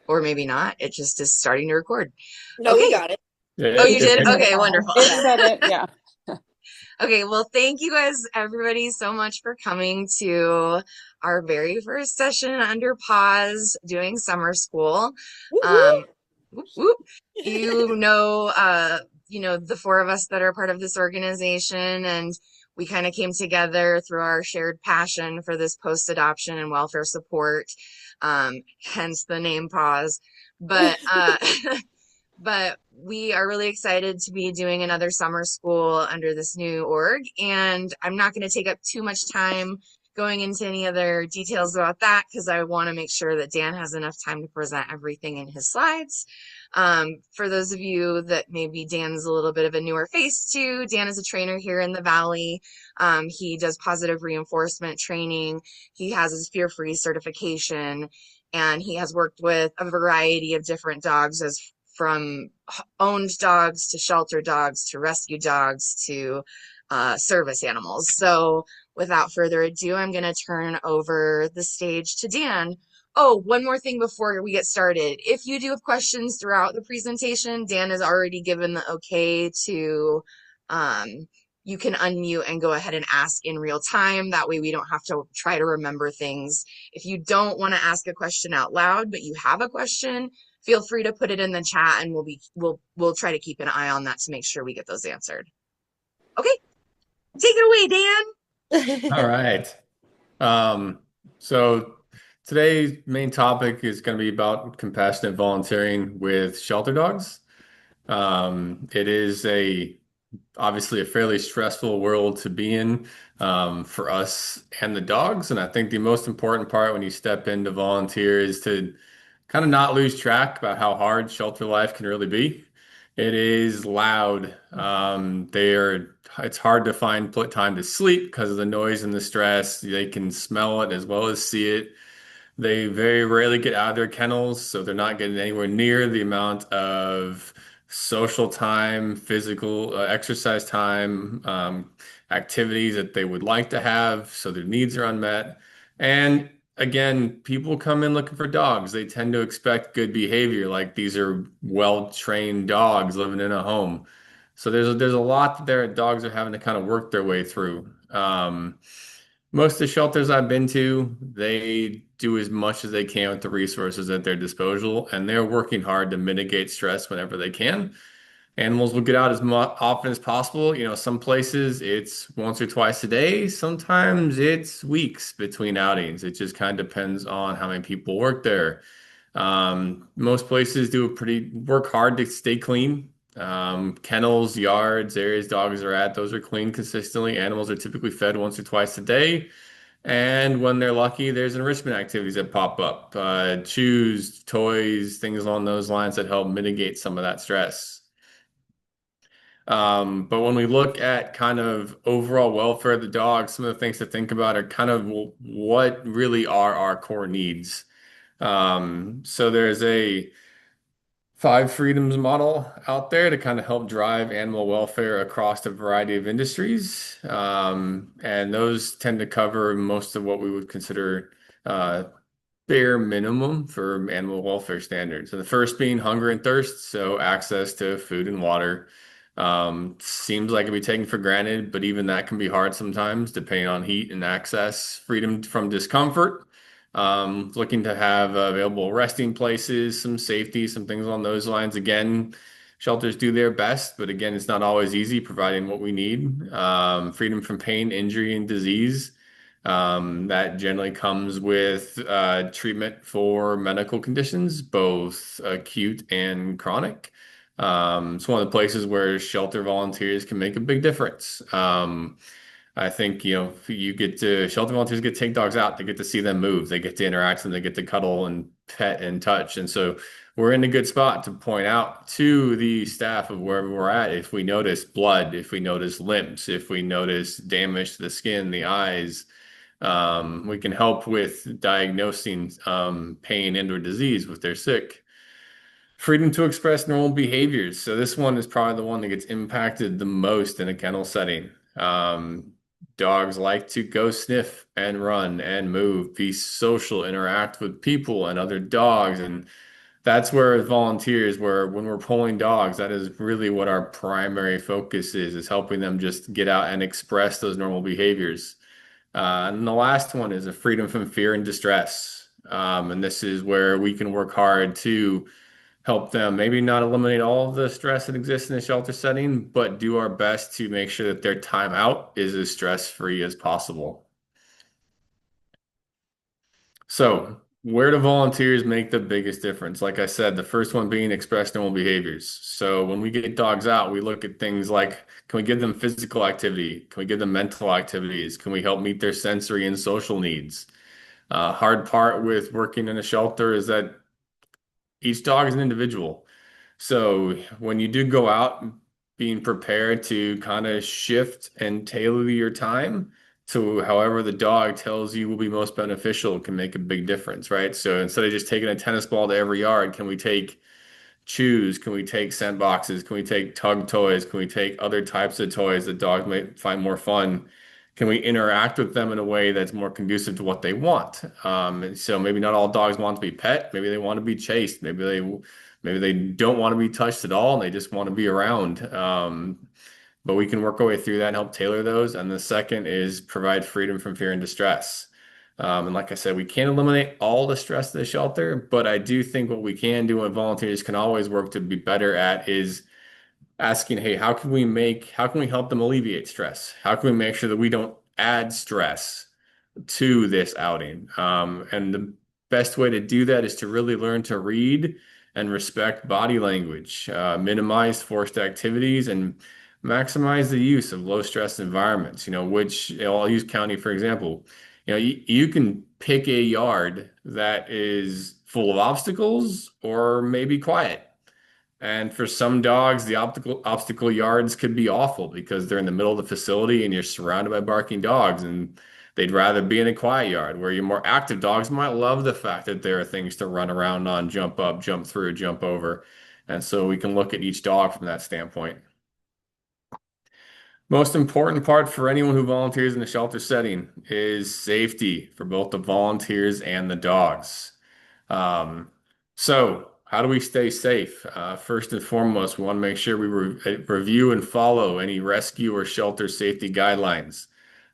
or maybe not. It just is starting to record. No, we Okay. got it. Oh, Yeah, you We did? it, got it Okay, now. wonderful. It Yeah. said it, yeah. Okay, well, thank you guys, everybody, so much for coming to our very first session under pause doing summer school. Woo Um, woo. whoop, whoop. You know, the four of us that are part of this organization, and we kind of came together through our shared passion for this post-adoption and welfare support, hence the name pause. But but we are really excited to be doing another summer school under this new org. And I'm not going to take up too much time going into any other details about that because I want to make sure that Dan has enough time to present everything in his slides. For those of you that maybe Dan's a little bit of a newer face to, Dan is a trainer here in the Valley. He does positive reinforcement training. He has his Fear Free certification, and he has worked with a variety of different dogs as from owned dogs to shelter dogs to rescue dogs to service animals. So without further ado, I'm going to turn over the stage to Dan. Oh, one more thing before we get started. If you do have questions throughout the presentation, Dan has already given the okay to, you can unmute and go ahead and ask in real time. That way we don't have to try to remember things. If you don't want to ask a question out loud, but you have a question, feel free to put it in the chat and we'll try to keep an eye on that to make sure we get those answered. Okay, take it away, Dan. all right. Um, so today's main topic is going to be about compassionate volunteering with shelter dogs. It is obviously a fairly stressful world to be in, for us and the dogs. And I think the most important part when you step in to volunteer is to kind of not lose track about how hard shelter life can really be. It is loud. It's hard to find time to sleep because of the noise and the stress. They can smell it as well as see it. They very rarely get out of their kennels, so they're not getting anywhere near the amount of social time, physical exercise time, activities that they would like to have, so their needs are unmet. And again, people come in looking for dogs. They tend to expect good behavior, like these are well-trained dogs living in a home. So there's a lot that their dogs are having to kind of work their way through. Most of the shelters I've been to, they do as much as they can with the resources at their disposal, and they're working hard to mitigate stress whenever they can. Animals will get out as often as possible. You know, some places it's once or twice a day. Sometimes it's weeks between outings. It just kind of depends on how many people work there. Most places work hard to stay clean. Kennels, yards, areas dogs are at, those are clean consistently. Animals are typically fed once or twice a day. And when they're lucky, there's enrichment activities that pop up, chews, toys, things along those lines that help mitigate some of that stress. But when we look at kind of overall welfare of the dog, some of the things to think about are kind of what really are our core needs. So there's a five freedoms model out there to kind of help drive animal welfare across a variety of industries. And those tend to cover most of what we would consider uh, bare minimum for animal welfare standards. And the first being hunger and thirst, so access to food and water. Seems like it'd be taken for granted, but even that can be hard sometimes, depending on heat and access. Freedom from discomfort. Looking to have available resting places, some safety, some things along those lines. Again, shelters do their best, but again, it's not always easy providing what we need. Freedom from pain, injury, and disease. That generally comes with treatment for medical conditions, both acute and chronic. It's one of the places where shelter volunteers can make a big difference. I think, shelter volunteers get to take dogs out, they get to see them move, they get to interact with them, they get to cuddle and pet and touch. And so we're in a good spot to point out to the staff of wherever we're at if we notice blood, if we notice limbs, if we notice damage to the skin, the eyes. We can help with diagnosing pain and or disease if they're sick. Freedom to express normal behaviors. So this one is probably the one that gets impacted the most in a kennel setting. Um, Dogs like to go sniff and run and move, be social, interact with people and other dogs. And that's where volunteers, where when we're pulling dogs, that is really what our primary focus is helping them just get out and express those normal behaviors. And the last one is a freedom from fear and distress. And this is where we can work hard to help them maybe not eliminate all of the stress that exists in a shelter setting, but do our best to make sure that their time out is as stress-free as possible. So, where do volunteers make the biggest difference? Like I said, the first one being express normal behaviors. So, when we get dogs out, we look at things like, can we give them physical activity? Can we give them mental activities? Can we help meet their sensory and social needs? Hard part with working in a shelter is that each dog is an individual. So when you do go out, being prepared to kind of shift and tailor your time to however the dog tells you will be most beneficial can make a big difference, right? So instead of just taking a tennis ball to every yard, can we take chews? Can we take scent boxes? Can we take tug toys? Can we take other types of toys that dogs might find more fun? Can we interact with them in a way that's more conducive to what they want? So maybe not all dogs want to be pet. Maybe they want to be chased. Maybe they don't want to be touched at all and they just want to be around. But we can work our way through that and help tailor those. And the second is provide freedom from fear and distress. And like I said, we can't eliminate all the stress of the shelter, but I do think what we can do and volunteers can always work to be better at is asking, hey, how can we help them alleviate stress? How can we make sure that we don't add stress to this outing? And the best way to do that is to really learn to read and respect body language, minimize forced activities, and maximize the use of low stress environments. I'll use county for example. You can pick a yard that is full of obstacles or maybe quiet. And for some dogs, the obstacle yards could be awful because they're in the middle of the facility and you're surrounded by barking dogs, and they'd rather be in a quiet yard. Where your more active dogs might love the fact that there are things to run around on, jump up, jump through, jump over. And so we can look at each dog from that standpoint. Most important part for anyone who volunteers in a shelter setting is safety for both the volunteers and the dogs. Um, so, how do we stay safe? First and foremost, we want to make sure we review and follow any rescue or shelter safety guidelines.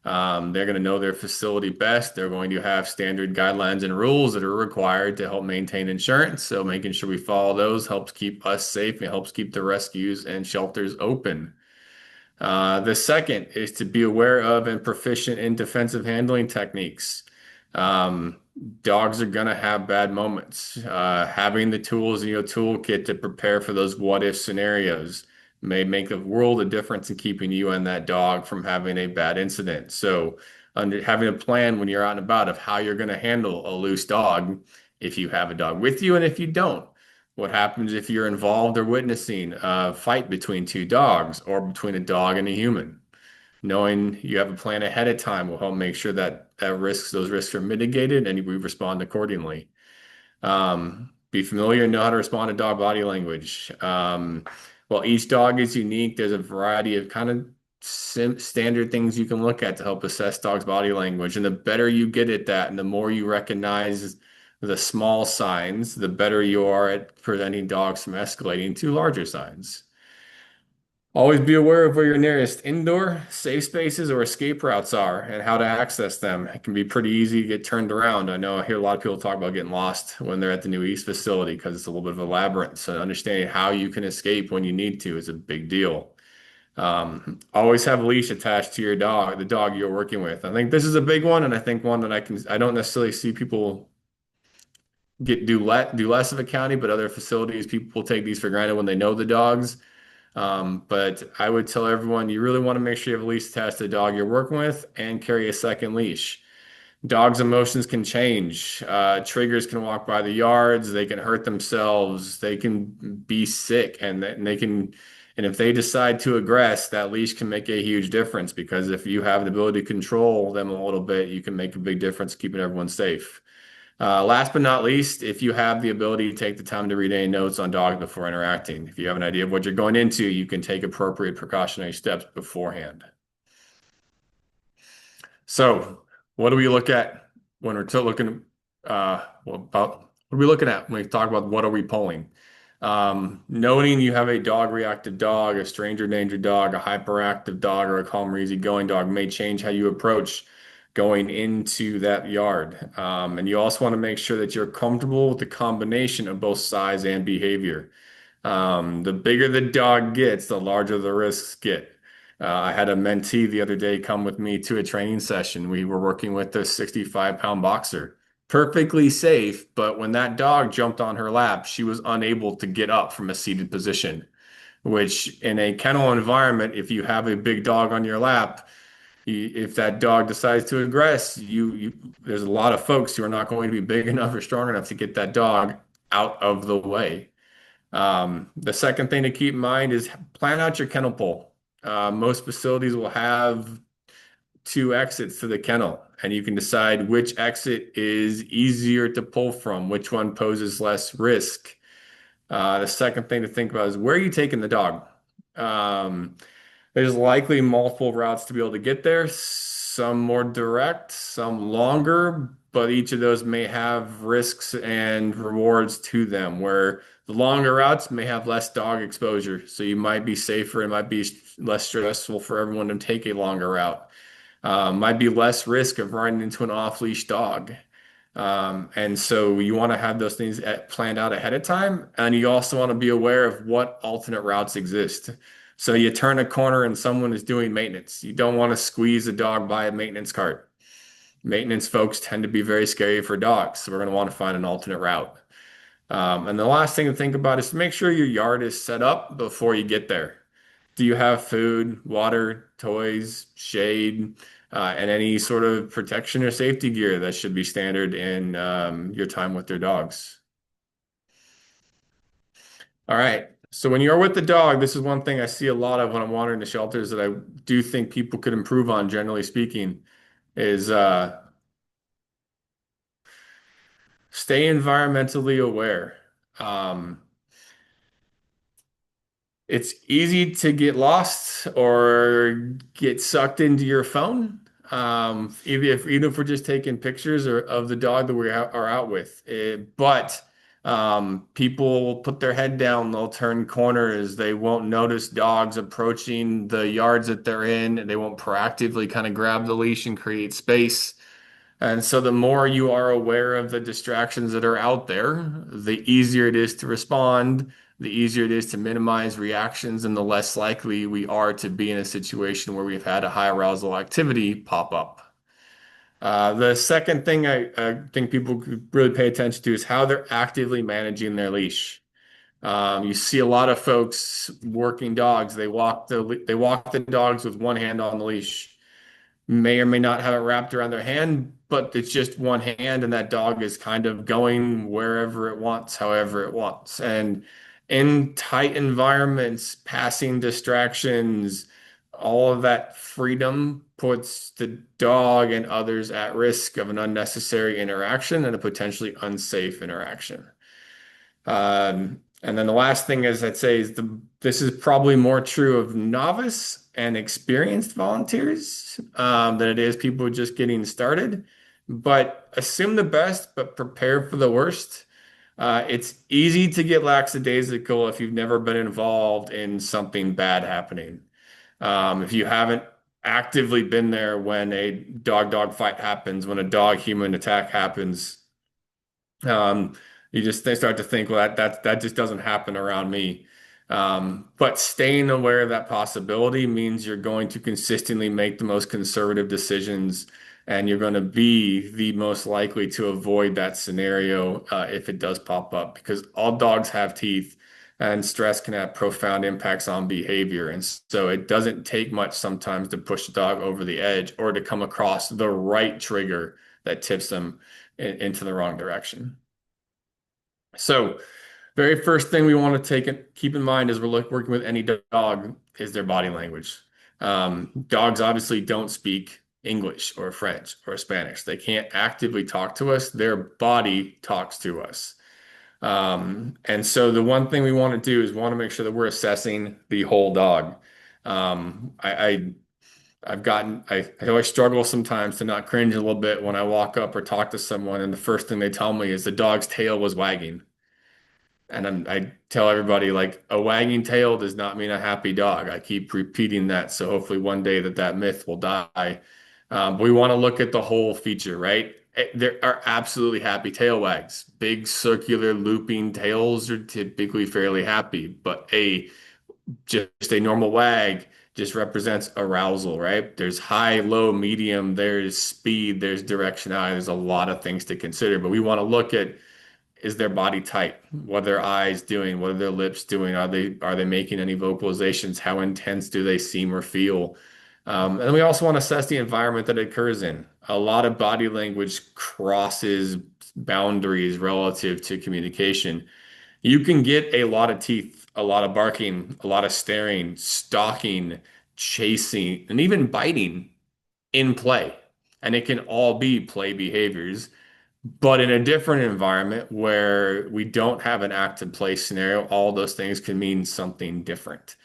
They're going to know their facility best. They're going to have standard guidelines and rules that are required to help maintain insurance. So, making sure we follow those helps keep us safe and helps keep the rescues and shelters open. The second is to be aware of and proficient in defensive handling techniques. Um, Dogs are going to have bad moments. Having the tools in your toolkit to prepare for those what if scenarios may make a world of difference in keeping you and that dog from having a bad incident. So, having a plan when you're out and about of how you're going to handle a loose dog if you have a dog with you and if you don't. What happens if you're involved or witnessing a fight between two dogs or between a dog and a human? Knowing you have a plan ahead of time will help make sure that those risks are mitigated and we respond accordingly. Be familiar and know how to respond to dog body language. While each dog is unique, there's a variety of kind of standard things you can look at to help assess dogs' body language. And the better you get at that, and the more you recognize the small signs, the better you are at preventing dogs from escalating to larger signs. Always be aware of where your nearest indoor safe spaces or escape routes are and how to access them. It can be pretty easy to get turned around. I know I hear a lot of people talk about getting lost when they're at the New East facility because it's a little bit of a labyrinth. So understanding how you can escape when you need to is a big deal. Always have a leash attached to your dog, the dog you're working with. I think this is a big one, and I think one that I don't necessarily see people do less of a county, but other facilities, people take these for granted when they know the dogs. But I would tell everyone you really want to make sure you have a leash attached to the dog you're working with and carry a second leash. Dogs' emotions can change. Triggers can walk by the yards. They can hurt themselves. They can be sick, and if they decide to aggress, that leash can make a huge difference because if you have the ability to control them a little bit, you can make a big difference keeping everyone safe. Last but not least, if you have the ability to take the time to read any notes on dogs before interacting, if you have an idea of what you're going into, you can take appropriate precautionary steps beforehand. So, what do we look at when we're looking about What are we looking at when we talk about what are we pulling? Noting you have a dog reactive dog, a stranger danger dog, a hyperactive dog, or a calm or easygoing dog may change how you approach going into that yard. And you also want to make sure that you're comfortable with the combination of both size and behavior. The bigger the dog gets, the larger the risks get. I had a mentee the other day come with me to a training session. We were working with a 65-pound boxer, perfectly safe, but when that dog jumped on her lap, she was unable to get up from a seated position, which in a kennel environment, if you have a big dog on your lap, if that dog decides to aggress, there's a lot of folks who are not going to be big enough or strong enough to get that dog out of the way. The second thing to keep in mind is plan out your kennel pull. Most facilities will have two exits to the kennel, and you can decide which exit is easier to pull from, which one poses less risk. The second thing to think about is where are you taking the dog? Um, there's likely multiple routes to be able to get there, some more direct, some longer, but each of those may have risks and rewards to them, where the longer routes may have less dog exposure. So you might be safer, it might be less stressful for everyone to take a longer route. Might be less risk of running into an off-leash dog. And so you want to have those things planned out ahead of time. And you also want to be aware of what alternate routes exist. So you turn a corner and someone is doing maintenance. You don't want to squeeze a dog by a maintenance cart. Maintenance folks tend to be very scary for dogs. So we're going to want to find an alternate route. And the last thing to think about is to make sure your yard is set up before you get there. Do you have food, water, toys, shade, and any sort of protection or safety gear that should be standard in your time with your dogs? All right. So when you're with the dog, this is one thing I see a lot of when I'm wandering the shelters that I do think people could improve on, generally speaking, is stay environmentally aware. Um, It's easy to get lost or get sucked into your phone. Even if we're just taking pictures of the dog that are out with. But people will put their head down, they'll turn corners, they won't notice dogs approaching the yards that they're in, and they won't proactively kind of grab the leash and create space. And so the more you are aware of the distractions that are out there, the easier it is to respond, the easier it is to minimize reactions, and the less likely we are to be in a situation where we've had a high arousal activity pop up. The second thing I think people could really pay attention to is how they're actively managing their leash. You see a lot of folks working dogs. They walk the dogs with one hand on the leash, may or may not have it wrapped around their hand, but it's just one hand, and that dog is kind of going wherever it wants, however it wants. And in tight environments, passing distractions, all of that freedom puts the dog and others at risk of an unnecessary interaction and a potentially unsafe interaction. And then the last thing is I'd say is this is probably more true of novice and experienced volunteers than it is people just getting started. But assume the best, but prepare for the worst. It's easy to get lackadaisical if you've never been involved in something bad happening. If you haven't actively been there when a dog-dog fight happens, when a dog-human attack happens, um, they start to think, well, that just doesn't happen around me. But staying aware of that possibility means you're going to consistently make the most conservative decisions, and you're going to be the most likely to avoid that scenario if it does pop up, because all dogs have teeth, and stress can have profound impacts on behavior. And so it doesn't take much sometimes to push the dog over the edge or to come across the right trigger that tips them into the wrong direction. So, very first thing we want to keep in mind as we're working with any dog is their body language. Dogs obviously don't speak English or French or Spanish. They can't actively talk to us. Their body talks to us. And so the one thing we want to do is want to make sure that we're assessing the whole dog. I I always struggle sometimes to not cringe a little bit when I walk up or talk to someone, and the first thing they tell me is the dog's tail was wagging. And I tell everybody, like, a wagging tail does not mean a happy dog. I keep repeating that. So hopefully one day that myth will die. But we want to look at the whole feature, right? There are absolutely happy tail wags. Big circular looping tails are typically fairly happy, but just a normal wag just represents arousal, right? There's high, low, medium, there's speed, there's directionality, there's a lot of things to consider, but we want to look at, is their body tight? What are their eyes doing? What are their lips doing? Are they making any vocalizations? How intense do they seem or feel? And we also want to assess the environment that it occurs in. A lot of body language crosses boundaries relative to communication. You can get a lot of teeth, a lot of barking, a lot of staring, stalking, chasing, and even biting in play. And it can all be play behaviors, but in a different environment where we don't have an active play scenario, all those things can mean something different.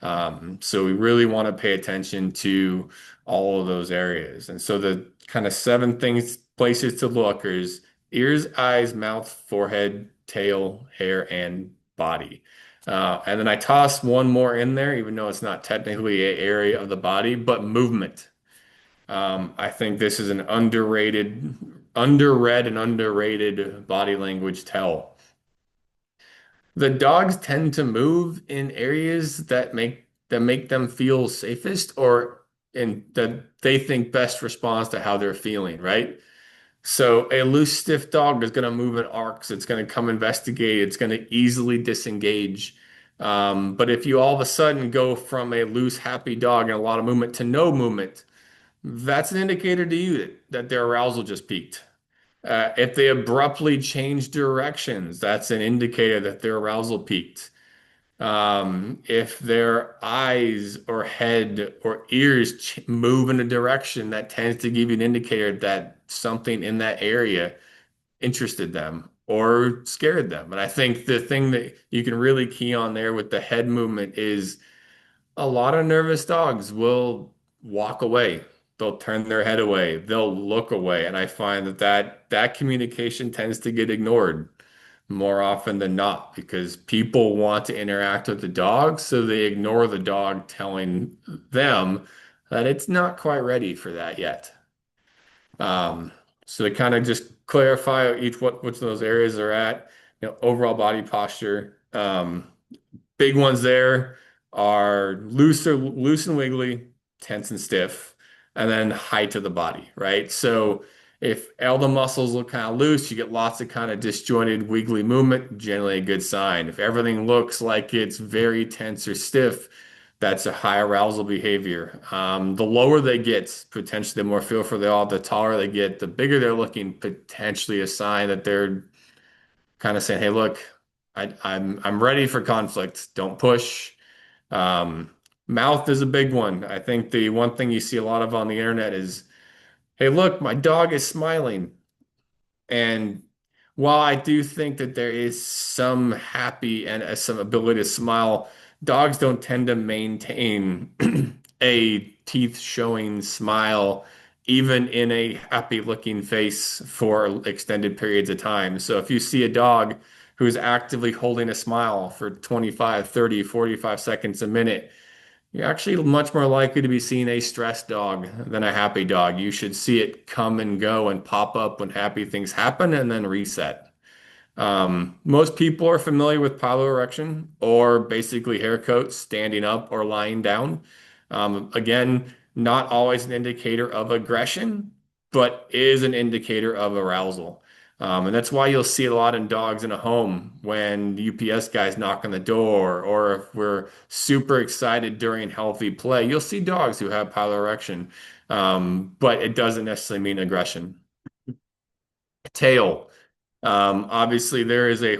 So we really want to pay attention to all of those areas. And so the kind of seven things, places to look is ears, eyes, mouth, forehead, tail, hair, and body. And then I toss one more in there, even though it's not technically an area of the body, but movement. I think this is an underread and underrated body language tell. The dogs tend to move in areas that make them feel safest or in that they think best responds to how they're feeling, right? So a loose, stiff dog is going to move in arcs. It's going to come investigate. It's going to easily disengage. But if you all of a sudden go from a loose, happy dog and a lot of movement to no movement, that's an indicator to you that their arousal just peaked. If they abruptly change directions, that's an indicator that their arousal peaked. If their eyes or head or ears move in a direction, that tends to give you an indicator that something in that area interested them or scared them. And I think the thing that you can really key on there with the head movement is a lot of nervous dogs will walk away. They'll turn their head away. They'll look away. And I find that communication tends to get ignored more often than not because people want to interact with the dog, so they ignore the dog telling them that it's not quite ready for that yet. Um, so to kind of just clarify which of those areas are at, overall body posture. Big ones there are loose and wiggly, tense and stiff, and then height of the body, right? So if all the muscles look kind of loose, you get lots of kind of disjointed, wiggly movement, generally a good sign. If everything looks like it's very tense or stiff, that's a high arousal behavior. The lower they get, potentially the more fearful they are, the taller they get, the bigger they're looking, potentially a sign that they're kind of saying, "Hey, look, I'm ready for conflict. Don't push." Um, Mouth is a big one. I think the one thing you see a lot of on the internet is, "Hey, look, my dog is smiling." And while I do think that there is some happy and some ability to smile, dogs don't tend to maintain a teeth showing smile, even in a happy looking face for extended periods of time. So if you see a dog who's actively holding a smile for 25, 30, 45 seconds a minute, you're actually much more likely to be seeing a stressed dog than a happy dog. You should see it come and go and pop up when happy things happen and then reset. Most people are familiar with piloerection or basically hair coats standing up or lying down. Again, not always an indicator of aggression, but is an indicator of arousal. And that's why you'll see a lot in dogs in a home when the UPS guys knock on the door, or if we're super excited during healthy play, you'll see dogs who have piloerection. But it doesn't necessarily mean aggression. Tail. Obviously, there is a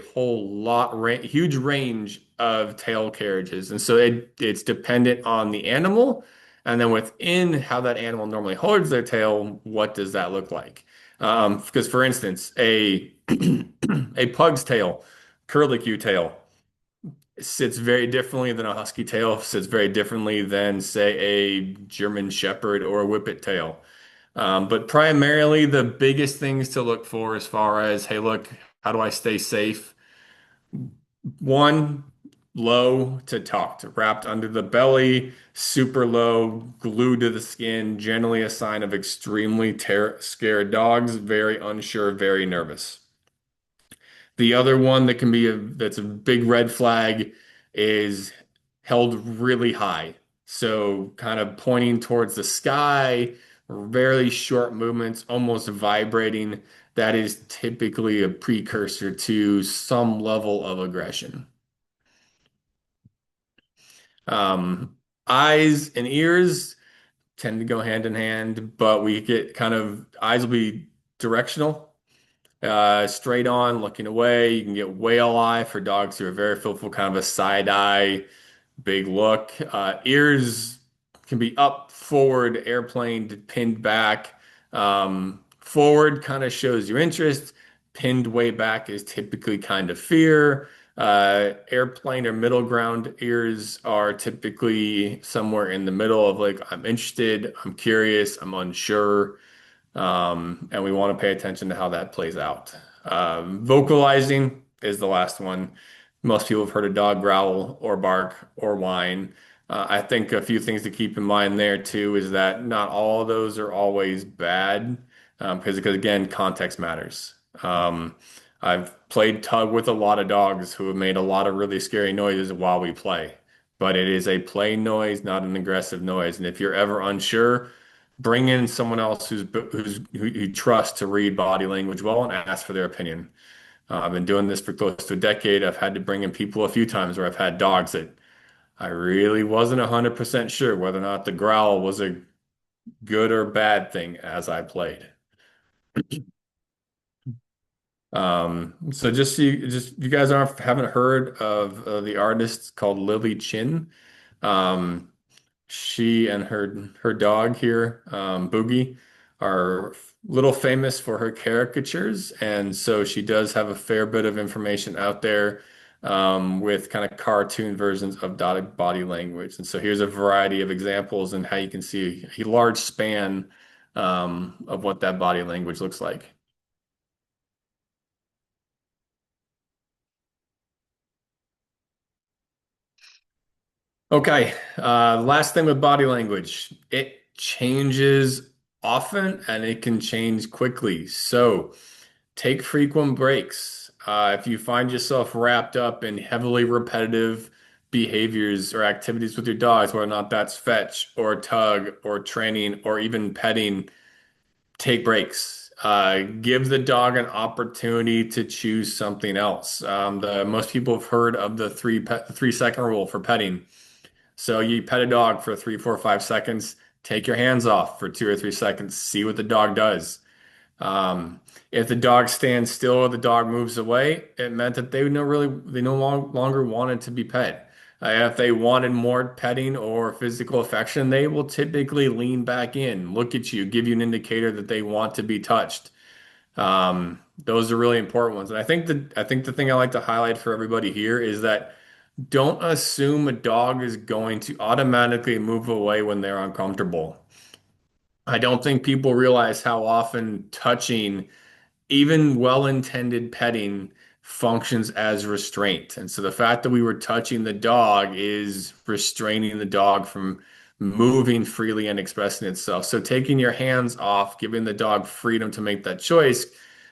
huge range of tail carriages, and so it's dependent on the animal, and then within how that animal normally holds their tail, what does that look like? Because for instance, a a pug's tail, curlicue tail, sits very differently than a husky tail, sits very differently than, say, a German Shepherd or a Whippet tail. But primarily, the biggest things to look for as far as, hey, look, how do I stay safe? One, low to tucked, wrapped under the belly, super low, glued to the skin, generally a sign of extremely scared dogs, very unsure, very nervous. The other one that can be that's a big red flag is held really high. So kind of pointing towards the sky, very short movements, almost vibrating. That is typically a precursor to some level of aggression. Um, Eyes and ears tend to go hand in hand, but we get kind of eyes will be directional, straight on, looking away. You can get whale eye for dogs who are very fillful, kind of a side eye, big look. Ears can be up, forward, airplane, pinned back. Forward kind of shows your interest. Pinned way back is typically kind of fear. Airplane or middle ground ears are typically somewhere in the middle of like, I'm interested, I'm curious, I'm unsure. And we want to pay attention to how that plays out. Vocalizing is the last one. Most people have heard a dog growl or bark or whine. I think a few things to keep in mind there too is that not all of those are always bad, because again, context matters. I've played tug with a lot of dogs who have made a lot of really scary noises while we play, but it is a play noise, not an aggressive noise. And if you're ever unsure, bring in someone else who you trust to read body language well and ask for their opinion. I've been doing this for close to a decade. I've had to bring in people a few times where I've had dogs that I really wasn't 100% sure whether or not the growl was a good or bad thing as I played. So just you guys haven't heard of the artist called Lily Chin. Um, She and her dog here, Boogie, are little famous for her caricatures, and so she does have a fair bit of information out there, with kind of cartoon versions of dotted body language. And so here's a variety of examples and how you can see a large span, of what that body language looks like. Okay, last thing with body language, it changes often and it can change quickly. So take frequent breaks. If you find yourself wrapped up in heavily repetitive behaviors or activities with your dogs, whether or not that's fetch or tug or training or even petting, take breaks. Give the dog an opportunity to choose something else. The most people have heard of the 3 second rule for petting. So you pet a dog for 3, 4, 5 seconds, take your hands off for 2 or 3 seconds, see what the dog does. If the dog stands still or the dog moves away, it meant that they no longer wanted to be pet. If they wanted more petting or physical affection, they will typically lean back in, look at you, give you an indicator that they want to be touched. Those are really important ones. And I think the thing I like to highlight for everybody here is that don't assume a dog is going to automatically move away when they're uncomfortable. I don't think people realize how often touching, even well-intended petting, functions as restraint. And so the fact that we were touching the dog is restraining the dog from moving freely and expressing itself. So taking your hands off, giving the dog freedom to make that choice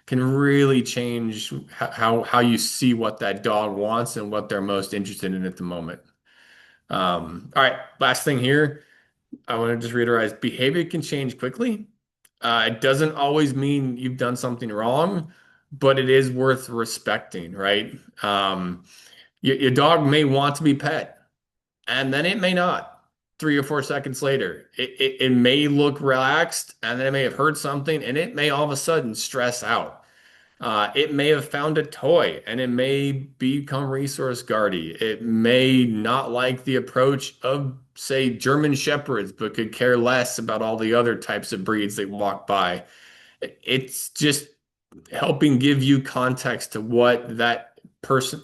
can really change how you see what that dog wants and what they're most interested in at the moment. All right, last thing here. I want to just reiterate, behavior can change quickly. It doesn't always mean you've done something wrong, but it is worth respecting, right? Your dog may want to be pet, and then it may not. 3 or 4 seconds later, it may look relaxed, and then it may have heard something, and it may all of a sudden stress out. It may have found a toy and it may become resource guardy. It may not like the approach of, say, German Shepherds, but could care less about all the other types of breeds they walk by. It's just helping give you context to what that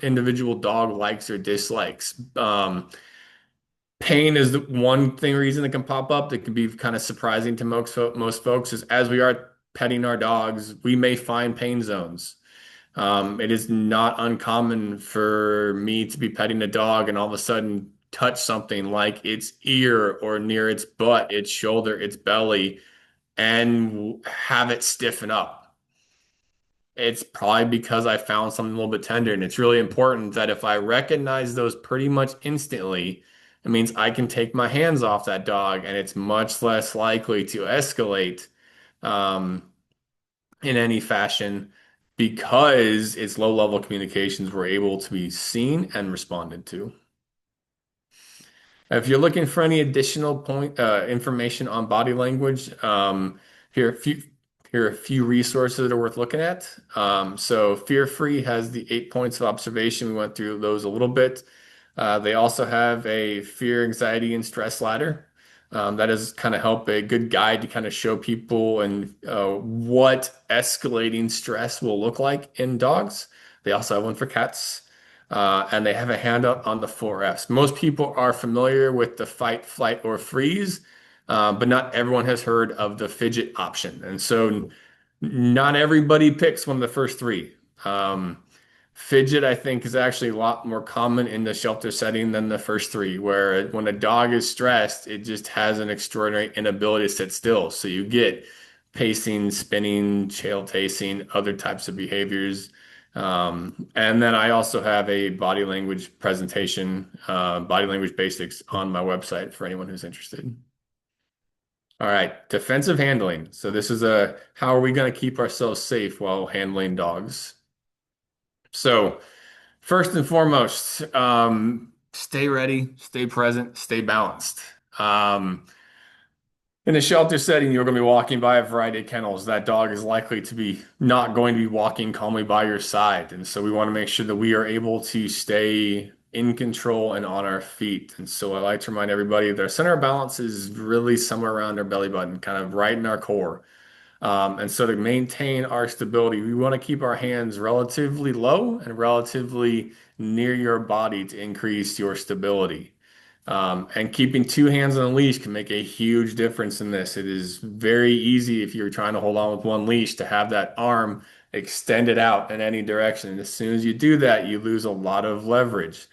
individual dog likes or dislikes. Pain is the one thing reason that can pop up that can be kind of surprising to most folks is as we are petting our dogs, we may find pain zones. It is not uncommon for me to be petting a dog and all of a sudden touch something like its ear or near its butt, its shoulder, its belly, and have it stiffen up. It's probably because I found something a little bit tender. And it's really important that if I recognize those pretty much instantly, it means I can take my hands off that dog and it's much less likely to escalate um, in any fashion because its low level communications were able to be seen and responded to. If you're looking for any additional information on body language, here are a few here are a few resources that are worth looking at. So Fear Free has the 8 points of observation. We went through those a little bit. They also have a fear, anxiety, and stress ladder. That is kind of help a good guide to kind of show people and what escalating stress will look like in dogs. They also have one for cats. And they have a handout on the 4Fs. Most people are familiar with the fight, flight, or freeze, but not everyone has heard of the fidget option. And so not everybody picks one of the first three. Fidget, I think, is actually a lot more common in the shelter setting than the first three, where when a dog is stressed, it just has an extraordinary inability to sit still. So you get pacing, spinning, tail tasting, other types of behaviors. And then I also have a body language presentation, body language basics on my website for anyone who's interested. All right, defensive handling. So this is a how are we going to keep ourselves safe while handling dogs? So first and foremost, stay ready, stay present, stay balanced. Um, in a shelter setting, you're going to be walking by a variety of kennels. That dog is likely to be not going to be walking calmly by your side. And so we want to make sure that we are able to stay in control and on our feet. And so I like to remind everybody that our center of balance is really somewhere around our belly button, kind of right in our core. And so to maintain our stability, we want to keep our hands relatively low and relatively near your body to increase your stability. And keeping two hands on a leash can make a huge difference in this. It is very easy if you're trying to hold on with one leash to have that arm extended out in any direction. And as soon as you do that, you lose a lot of leverage.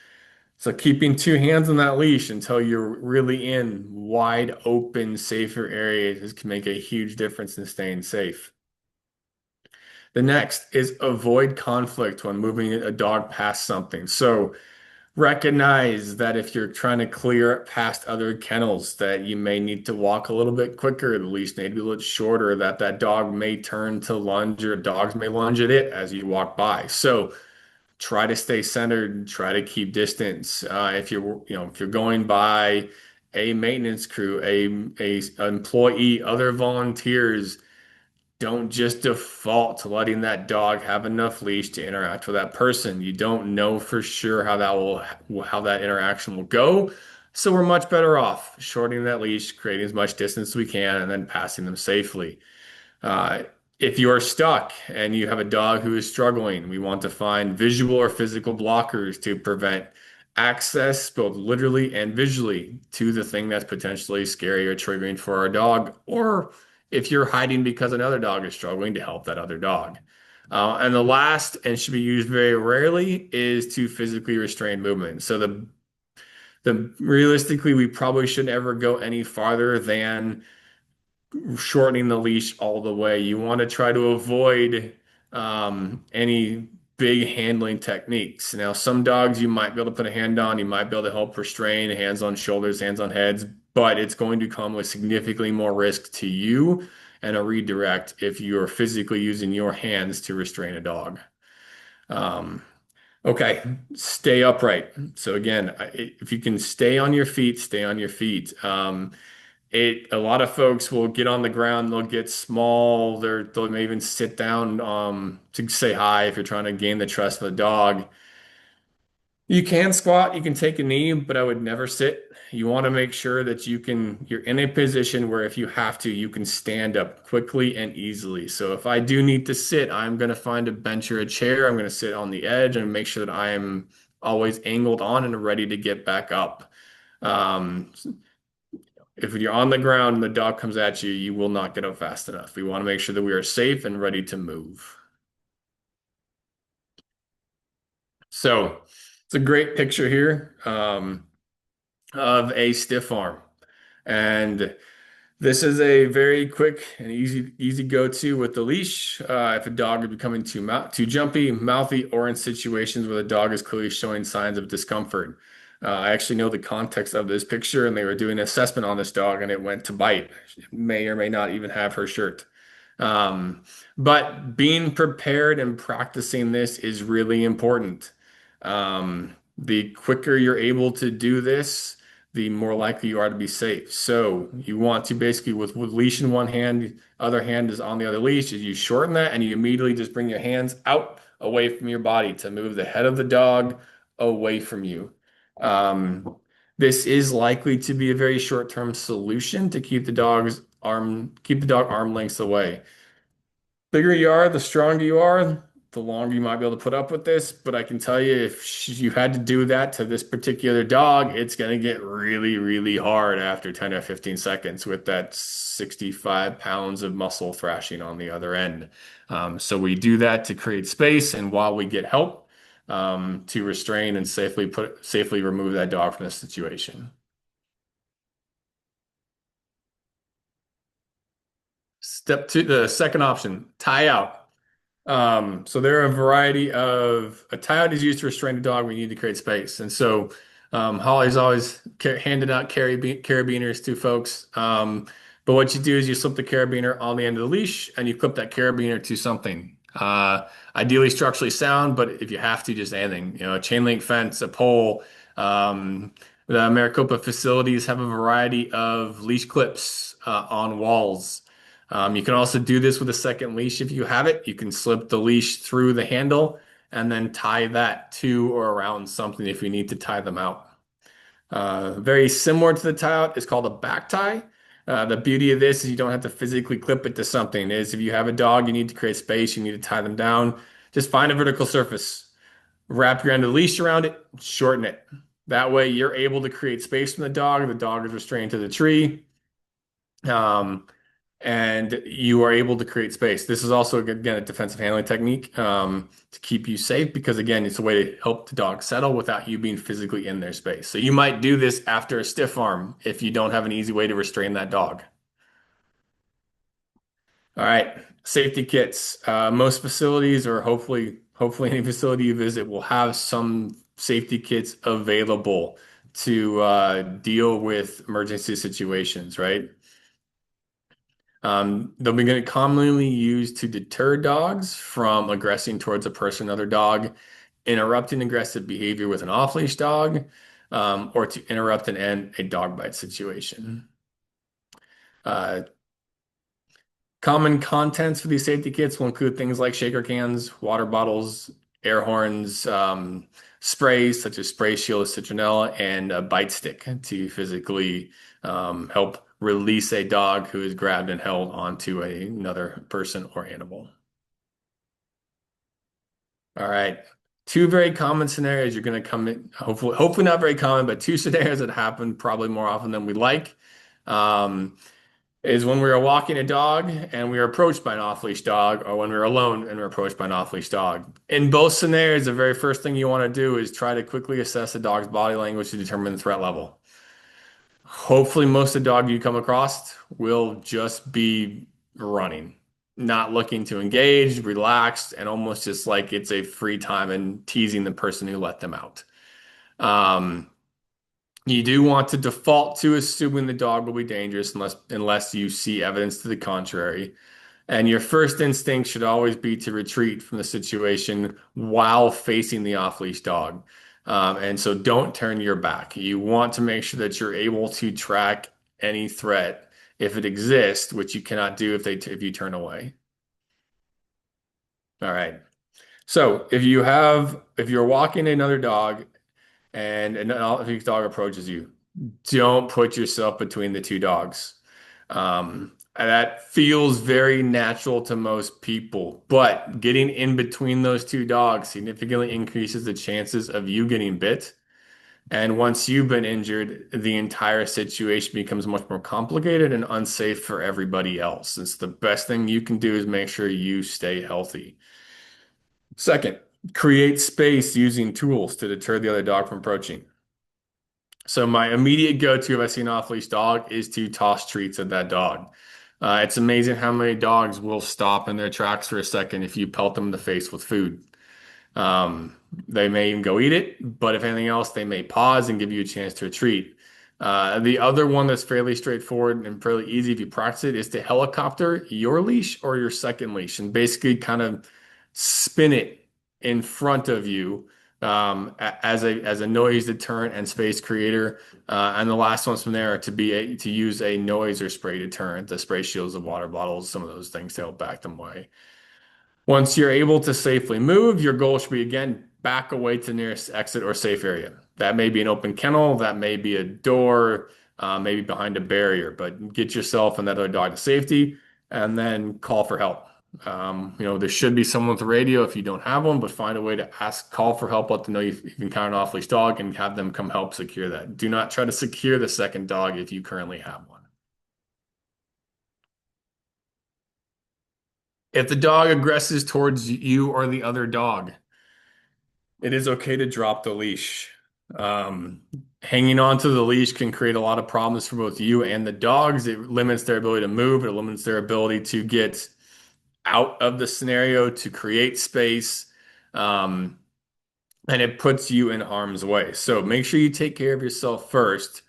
So keeping two hands on that leash until you're really in wide open, safer areas can make a huge difference in staying safe. The next is avoid conflict when moving a dog past something. So recognize that if you're trying to clear past other kennels, that you may need to walk a little bit quicker, the leash may be a little shorter, that that dog may turn to lunge or dogs may lunge at it as you walk by. So try to stay centered, try to keep distance. If if you're going by a maintenance crew, a employee, other volunteers, don't just default to letting that dog have enough leash to interact with that person. You don't know for sure how that interaction will go. So we're much better off shortening that leash, creating as much distance as we can, and then passing them safely. Uh, if you are stuck and you have a dog who is struggling, we want to find visual or physical blockers to prevent access, both literally and visually, to the thing that's potentially scary or triggering for our dog, or if you're hiding because another dog is struggling to help that other dog. And the last, and should be used very rarely, is to physically restrain movement. So the realistically, we probably shouldn't ever go any farther than shortening the leash all the way. You want to try to avoid any big handling techniques. Now, some dogs you might be able to put a hand on, you might be able to help restrain, hands on shoulders, hands on heads, but it's going to come with significantly more risk to you and a redirect if you're physically using your hands to restrain a dog. Um, okay, stay upright. So again, if you can stay on your feet, stay on your feet. A lot of folks will get on the ground, they'll get small, they'll may even sit down to say hi if you're trying to gain the trust of the dog. You can squat, you can take a knee, but I would never sit. You want to make sure that you're in a position where if you have to, you can stand up quickly and easily. So if I do need to sit, I'm going to find a bench or a chair. I'm going to sit on the edge and make sure that I am always angled on and ready to get back up. Um, if you're on the ground and the dog comes at you, you will not get up fast enough. We want to make sure that we are safe and ready to move. So it's a great picture here. Of a stiff arm. And this is a very quick and easy go-to with the leash. If a dog is becoming too jumpy, mouthy, or in situations where the dog is clearly showing signs of discomfort. I actually know the context of this picture, and they were doing an assessment on this dog, and it went to bite. It may or may not even have her shirt. Um, but being prepared and practicing this is really important. The quicker you're able to do this, the more likely you are to be safe. So you want to basically, with leash in one hand, other hand is on the other leash, is you shorten that and you immediately just bring your hands out away from your body to move the head of the dog away from you. Um, this is likely to be a very short-term solution to keep the dog arm lengths away. Bigger you are, the stronger you are, the longer you might be able to put up with this. But I can tell you, if you had to do that to this particular dog, it's going to get really, really hard after 10 or 15 seconds with that 65 pounds of muscle thrashing on the other end. So we do that to create space, and while we get help, to restrain and safely remove that dog from the situation. Step two, the second option, tie out. So there are a variety of a tie out is used to restrain a dog when you need to create space. And so Holly's always handed out carabiners to folks. But what you do is you slip the carabiner on the end of the leash and you clip that carabiner to something. Ideally structurally sound, but if you have to, just anything, a chain link fence, a pole. The Maricopa facilities have a variety of leash clips on walls. You can also do this with a second leash if you have it. You can slip the leash through the handle and then tie that to or around something if you need to tie them out. Very similar to the tie out is called a back tie. The beauty of this is you don't have to physically clip it to something. Is if you have a dog, you need to create space, you need to tie them down. Just find a vertical surface, wrap your end of the leash around it, shorten it. That way you're able to create space from the dog is restrained to the tree. Um, and you are able to create space. This is also, again, a defensive handling technique to keep you safe because, again, it's a way to help the dog settle without you being physically in their space. So you might do this after a stiff arm if you don't have an easy way to restrain that dog. All right, safety kits. Most facilities, or hopefully any facility you visit, will have some safety kits available to deal with emergency situations, right? They'll be going to commonly used to deter dogs from aggressing towards a person or another dog, interrupting aggressive behavior with an off-leash dog, or to interrupt and end a dog bite situation. Uh, Common contents for these safety kits will include things like shaker cans, water bottles, air horns, sprays such as Spray Shield, citronella, and a bite stick to physically help release a dog who is grabbed and held onto another person or animal. All right. Two very common scenarios you're going to come in, hopefully not very common, but two scenarios that happen probably more often than we like. Um, is when we are walking a dog and we are approached by an off-leash dog, or when we're alone and we're approached by an off-leash dog. In both scenarios, the very first thing you want to do is try to quickly assess the dog's body language to determine the threat level. Hopefully, most of the dog you come across will just be running, not looking to engage, relaxed, and almost just like it's a free time and teasing the person who let them out. Um, you do want to default to assuming the dog will be dangerous unless you see evidence to the contrary. And your first instinct should always be to retreat from the situation while facing the off-leash dog. And so don't turn your back. You want to make sure that you're able to track any threat if it exists, which you cannot do if you turn away. All right. So if you're walking another dog and an off-leash dog approaches you, don't put yourself between the two dogs. And that feels very natural to most people, but getting in between those two dogs significantly increases the chances of you getting bit. And once you've been injured, the entire situation becomes much more complicated and unsafe for everybody else. It's the best thing you can do is make sure you stay healthy. Second, create space using tools to deter the other dog from approaching. So my immediate go-to if I see an off-leash dog is to toss treats at that dog. It's amazing how many dogs will stop in their tracks for a second if you pelt them in the face with food. They may even go eat it, but if anything else, they may pause and give you a chance to retreat. The other one that's fairly straightforward and fairly easy if you practice it is to helicopter your leash or your second leash and basically kind of spin it in front of you as a noise deterrent and space creator. And the last ones from there to use a noise or spray deterrent, the spray shields of water bottles, some of those things to help back them away. Once you're able to safely move, your goal should be again back away to the nearest exit or safe area. That may be an open kennel, that may be a door, maybe behind a barrier, but get yourself and that other dog to safety and then call for help. There should be someone with a radio if you don't have one, but find a way to call for help, let them know you've encountered an off-leash dog and have them come help secure that. Do not try to secure the second dog if you currently have one. If the dog aggresses towards you or the other dog, it is okay to drop the leash. Um, Hanging onto the leash can create a lot of problems for both you and the dogs. It limits their ability to move. It limits their ability to get out of the scenario, to create space. Um, and it puts you in harm's way. So make sure you take care of yourself first,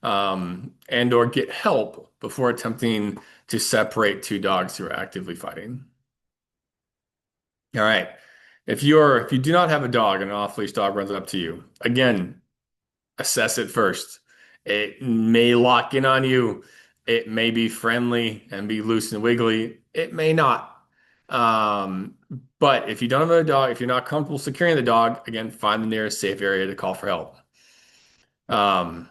and or get help before attempting to separate two dogs who are actively fighting. All right. If you do not have a dog and an off-leash dog runs up to you, again, assess it first. It may lock in on you. It may be friendly and be loose and wiggly. It may not. Um, but if you don't have a dog, if you're not comfortable securing the dog, again, find the nearest safe area to call for help. Um,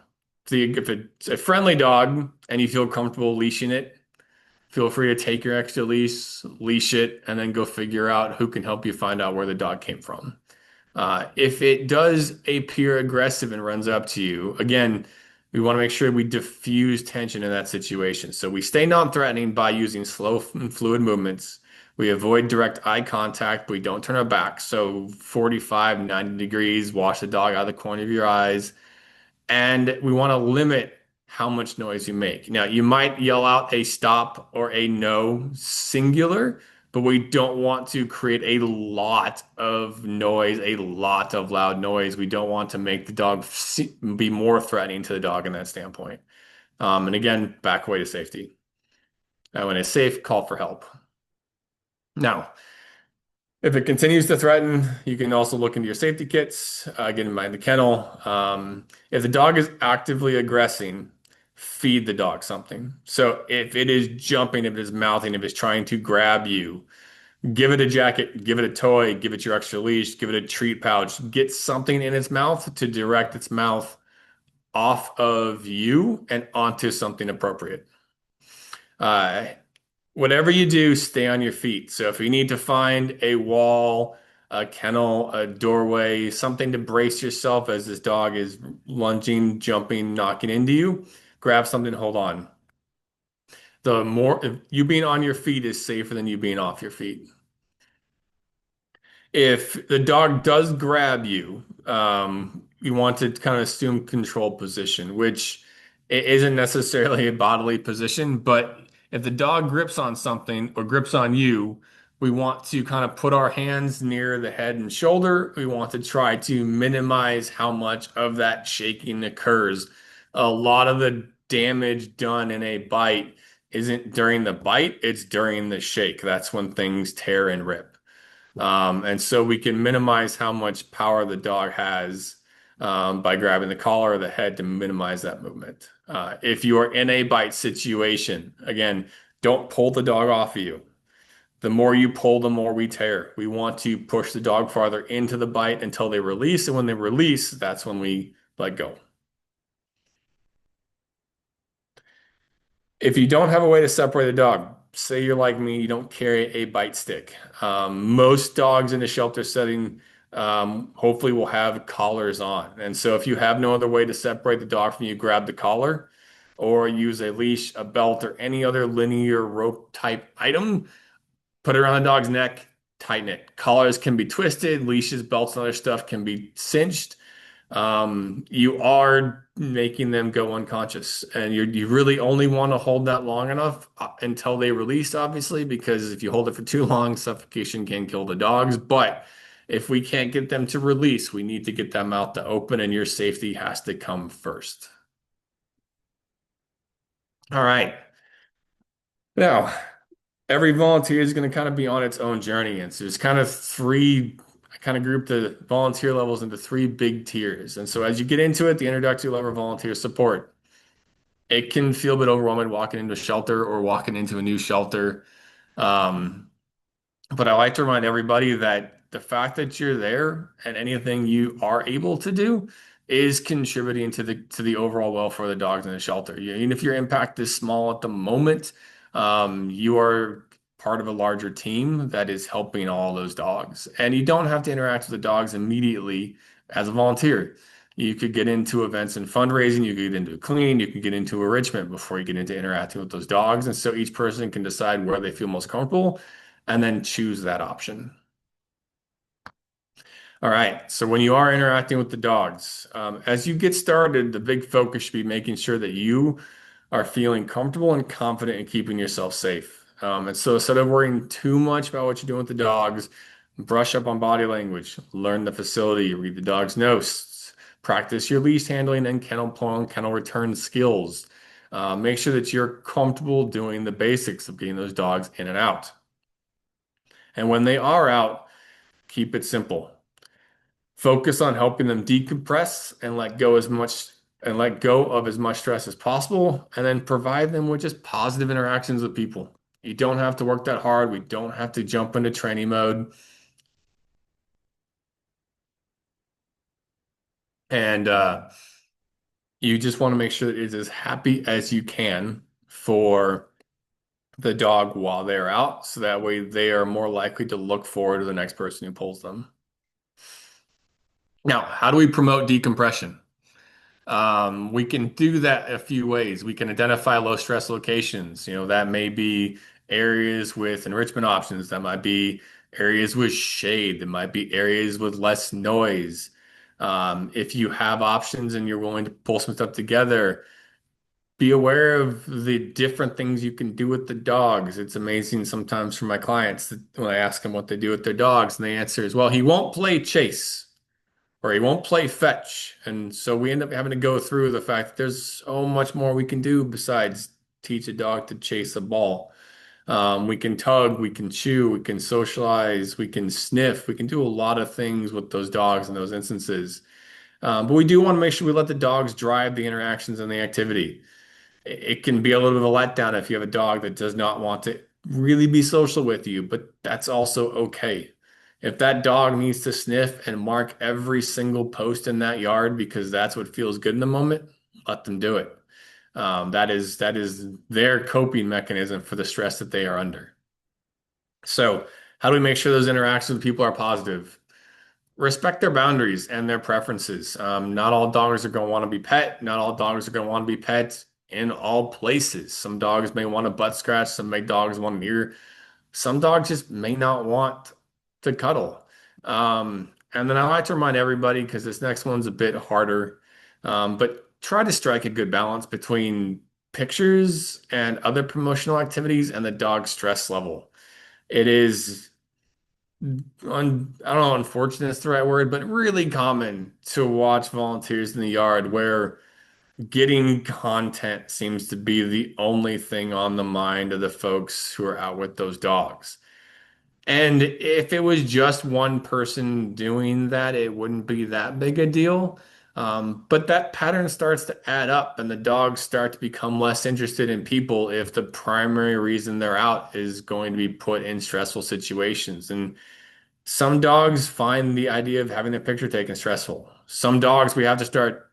if it's a friendly dog and you feel comfortable leashing it, feel free to take your extra leash it, and then go figure out who can help you find out where the dog came from. If it does appear aggressive and runs up to you, again, we want to make sure we diffuse tension in that situation. So we stay non-threatening by using slow and fluid movements. We avoid direct eye contact, but we don't turn our back. So 45, 90 degrees, watch the dog out of the corner of your eyes. And we want to limit how much noise you make. Now, you might yell out a stop or a no singular, but we don't want to create a lot of noise, a lot of loud noise. We don't want to make the dog be more threatening to the dog in that standpoint. And again, back away to safety. When it's safe, call for help. Now, if it continues to threaten, you can also look into your safety kits, get in mind the kennel. If the dog is actively aggressing, feed the dog something. So if it is jumping, if it is mouthing, if it's trying to grab you, give it a jacket, give it a toy, give it your extra leash, give it a treat pouch, get something in its mouth to direct its mouth off of you and onto something appropriate. Uh, Whatever you do, stay on your feet. So if you need to find a wall, a kennel, a doorway, something to brace yourself as this dog is lunging, jumping, knocking into you, grab something to hold on. The more you being on your feet is safer than you being off your feet. If the dog does grab you, you want to kind of assume control position, which it isn't necessarily a bodily position, but if the dog grips on something or grips on you, we want to kind of put our hands near the head and shoulder. We want to try to minimize how much of that shaking occurs. A lot of the damage done in a bite isn't during the bite, it's during the shake. That's when things tear and rip. And so we can minimize how much power the dog has by grabbing the collar or the head to minimize that movement. If you are in a bite situation, again, don't pull the dog off of you. The more you pull, the more we tear. We want to push the dog farther into the bite until they release. And when they release, that's when we let go. If you don't have a way to separate the dog, say you're like me, you don't carry a bite stick. Most dogs in a shelter setting, hopefully will have collars on. And so if you have no other way to separate the dog from you, grab the collar or use a leash, a belt, or any other linear rope type item. Put it around the dog's neck, tighten it. Collars can be twisted, leashes, belts, and other stuff can be cinched. You are making them go unconscious, and you really only want to hold that long enough until they release, obviously, because if you hold it for too long, suffocation can kill the dogs. But if we can't get them to release, we need to get them out to open, and your safety has to come first. All right. Now, every volunteer is going to kind of be on its own journey. And so there's kind of three, I kind of group the volunteer levels into three big tiers. And so as you get into it, the introductory level of volunteer support, it can feel a bit overwhelming walking into a shelter or walking into a new shelter. Um, but I like to remind everybody that the fact that you're there and anything you are able to do is contributing to the overall welfare of the dogs in the shelter. Even if your impact is small at the moment, you are part of a larger team that is helping all those dogs. And you don't have to interact with the dogs immediately as a volunteer. You could get into events and fundraising, you could get into cleaning, you could get into enrichment before you get into interacting with those dogs. And so each person can decide where they feel most comfortable and then choose that option. All right, so when you are interacting with the dogs, as you get started, the big focus should be making sure that you are feeling comfortable and confident in keeping yourself safe. And so instead of worrying too much about what you're doing with the dogs, brush up on body language, learn the facility, read the dog's notes, practice your leash handling and kennel pull and kennel return skills. Make sure that you're comfortable doing the basics of getting those dogs in and out. And when they are out, keep it simple. Focus on helping them decompress and let go of as much stress as possible, and then provide them with just positive interactions with people. You don't have to work that hard. We don't have to jump into training mode. And you just want to make sure that it's as happy as you can for the dog while they're out, so that way they are more likely to look forward to the next person who pulls them. Now, how do we promote decompression? We can do that a few ways. We can identify low stress locations. That may be areas with enrichment options. That might be areas with shade. That might be areas with less noise. If you have options and you're willing to pull some stuff together, be aware of the different things you can do with the dogs. It's amazing sometimes for my clients that when I ask them what they do with their dogs, and the answer is, well, he won't play chase or he won't play fetch. And so we end up having to go through the fact that there's so much more we can do besides teach a dog to chase a ball. We can tug, we can chew, we can socialize, we can sniff, we can do a lot of things with those dogs in those instances. But we do want to make sure we let the dogs drive the interactions and the activity. It can be a little bit of a letdown if you have a dog that does not want to really be social with you, but that's also okay. If that dog needs to sniff and mark every single post in that yard because that's what feels good in the moment, let them do it. That is their coping mechanism for the stress that they are under. So, how do we make sure those interactions with people are positive? Respect their boundaries and their preferences. Not all dogs are going to want to be pet. Not all dogs are going to want to be pets in all places. Some dogs may want a butt scratch. Some dogs want an ear. Some dogs just may not want to cuddle. And then I like to remind everybody, because this next one's a bit harder, but try to strike a good balance between pictures and other promotional activities and the dog's stress level. It is I don't know, unfortunate is the right word, but really common to watch volunteers in the yard where getting content seems to be the only thing on the mind of the folks who are out with those dogs. And if it was just one person doing that, it wouldn't be that big a deal. But that pattern starts to add up, and the dogs start to become less interested in people if the primary reason they're out is going to be put in stressful situations. And some dogs find the idea of having their picture taken stressful. Some dogs, we have to start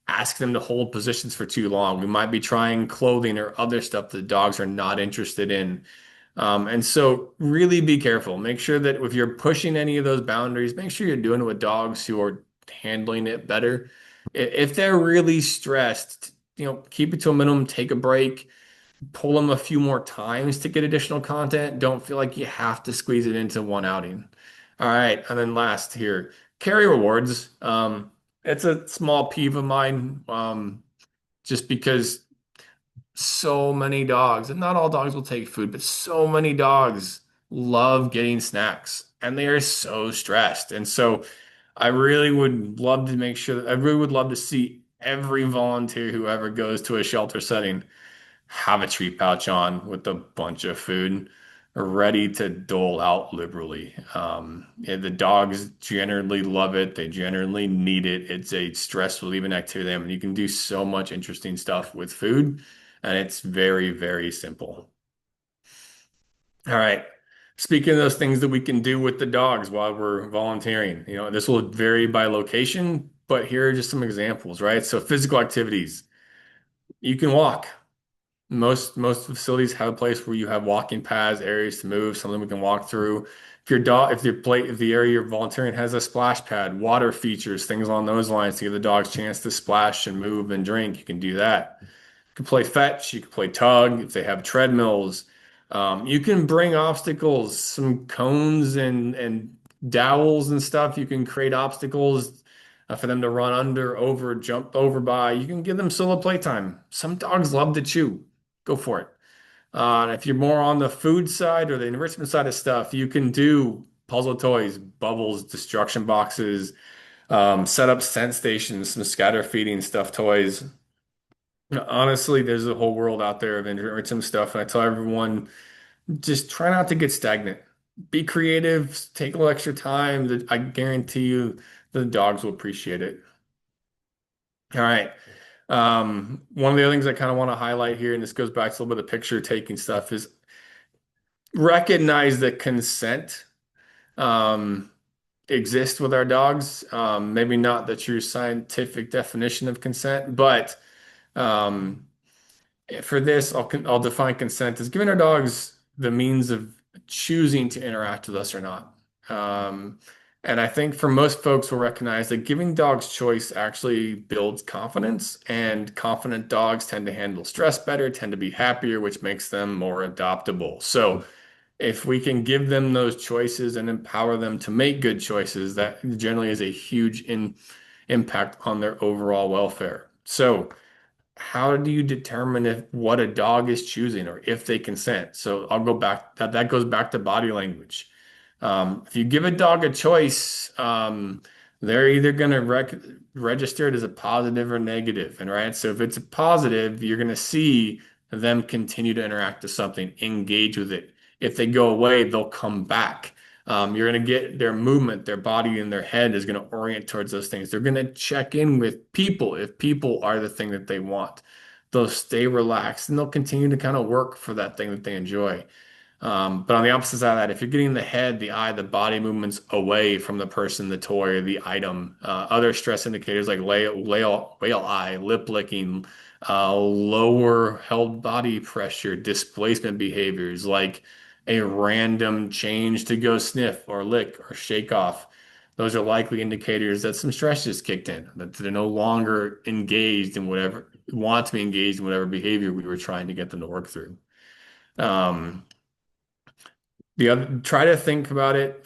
asking them to hold positions for too long. We might be trying clothing or other stuff that dogs are not interested in. And so really be careful. Make sure that if you're pushing any of those boundaries, make sure you're doing it with dogs who are handling it better. If they're really stressed, keep it to a minimum, take a break, pull them a few more times to get additional content. Don't feel like you have to squeeze it into one outing. All right. And then last here, carry rewards. It's a small peeve of mine, just because so many dogs, and not all dogs will take food, but so many dogs love getting snacks and they are so stressed. And so I really would love to make sure that I really would love to see every volunteer who ever goes to a shelter setting have a treat pouch on with a bunch of food ready to dole out liberally. Yeah, the dogs generally love it. They generally need it. It's a stress relieving activity. I mean, you can do so much interesting stuff with food, and it's very, very simple. All right. Speaking of those things that we can do with the dogs while we're volunteering, this will vary by location, but here are just some examples, right? So physical activities. You can walk. Most facilities have a place where you have walking paths, areas to move, something we can walk through. If the area you're volunteering has a splash pad, water features, things along those lines to give the dogs a chance to splash and move and drink, you can do that. You can play fetch, you can play tug if they have treadmills. You can bring obstacles, some cones and dowels and stuff. You can create obstacles for them to run under, over, jump over by. You can give them solo playtime. Some dogs love to chew. Go for it. And if you're more on the food side or the enrichment side of stuff, you can do puzzle toys, bubbles, destruction boxes, set up scent stations, some scatter feeding stuff toys. Honestly, there's a whole world out there of enrichment stuff, and I tell everyone just try not to get stagnant. Be creative, take a little extra time. I guarantee you the dogs will appreciate it. All right. One of the other things I kind of want to highlight here, and this goes back to a little bit of picture taking stuff, is recognize that consent um, exists with our dogs. Maybe not the true scientific definition of consent, but um, for this, I'll define consent as giving our dogs the means of choosing to interact with us or not. Um, and I think for most folks will recognize that giving dogs choice actually builds confidence, and confident dogs tend to handle stress better, tend to be happier, which makes them more adoptable. So if we can give them those choices and empower them to make good choices, that generally is a huge impact on their overall welfare. So how do you determine if what a dog is choosing or if they consent? So I'll go back, that goes back to body language. If you give a dog a choice, they're either going to register it as a positive or negative. And right, so if it's a positive, you're going to see them continue to interact with something, engage with it. If they go away, they'll come back. You're going to get their movement, their body and their head is going to orient towards those things. They're going to check in with people if people are the thing that they want. They'll stay relaxed and they'll continue to kind of work for that thing that they enjoy. But on the opposite side of that, if you're getting the head, the eye, the body movements away from the person, the toy, or the item, other stress indicators like whale eye, lip licking, lower held body pressure, displacement behaviors like a random change to go sniff or lick or shake off. Those are likely indicators that some stress just kicked in, that they're no longer engaged in whatever, want to be engaged in whatever behavior we were trying to get them to work through. Um, Try to think about it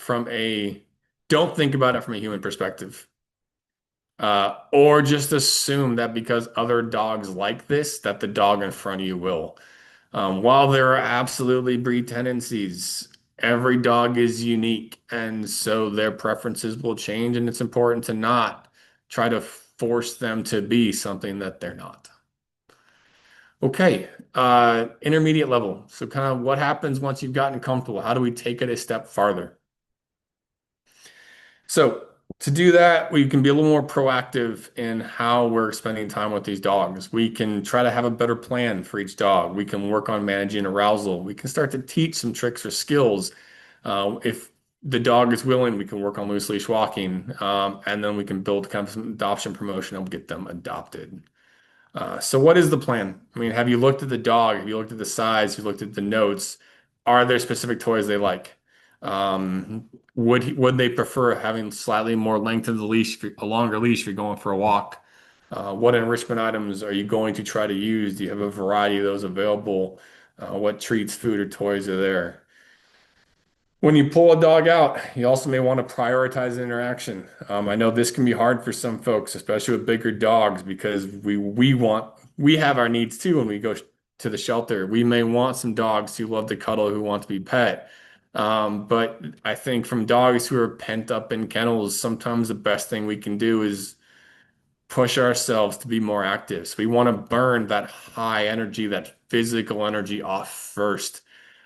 don't think about it from a human perspective. Or just assume that because other dogs like this, that the dog in front of you will. While there are absolutely breed tendencies, every dog is unique, and so their preferences will change, and it's important to not try to force them to be something that they're not. Okay, intermediate level. So kind of what happens once you've gotten comfortable? How do we take it a step farther? So To do that, we can be a little more proactive in how we're spending time with these dogs. We can try to have a better plan for each dog. We can work on managing arousal. We can start to teach some tricks or skills. If the dog is willing, we can work on loose leash walking, and then we can build kind of some adoption promotion and get them adopted. So what is the plan? I mean, have you looked at the dog? Have you looked at the size? Have you looked at the notes? Are there specific toys they like? Would they prefer having slightly more length of the leash, a longer leash if you're going for a walk? What enrichment items are you going to try to use? Do you have a variety of those available? What treats, food, or toys are there? When you pull a dog out, you also may want to prioritize interaction. I know this can be hard for some folks, especially with bigger dogs, because we have our needs too when we go to the shelter. We may want some dogs who love to cuddle, who want to be pet. But I think from dogs who are pent up in kennels, sometimes the best thing we can do is push ourselves to be more active. So we want to burn that high energy, that physical energy off first.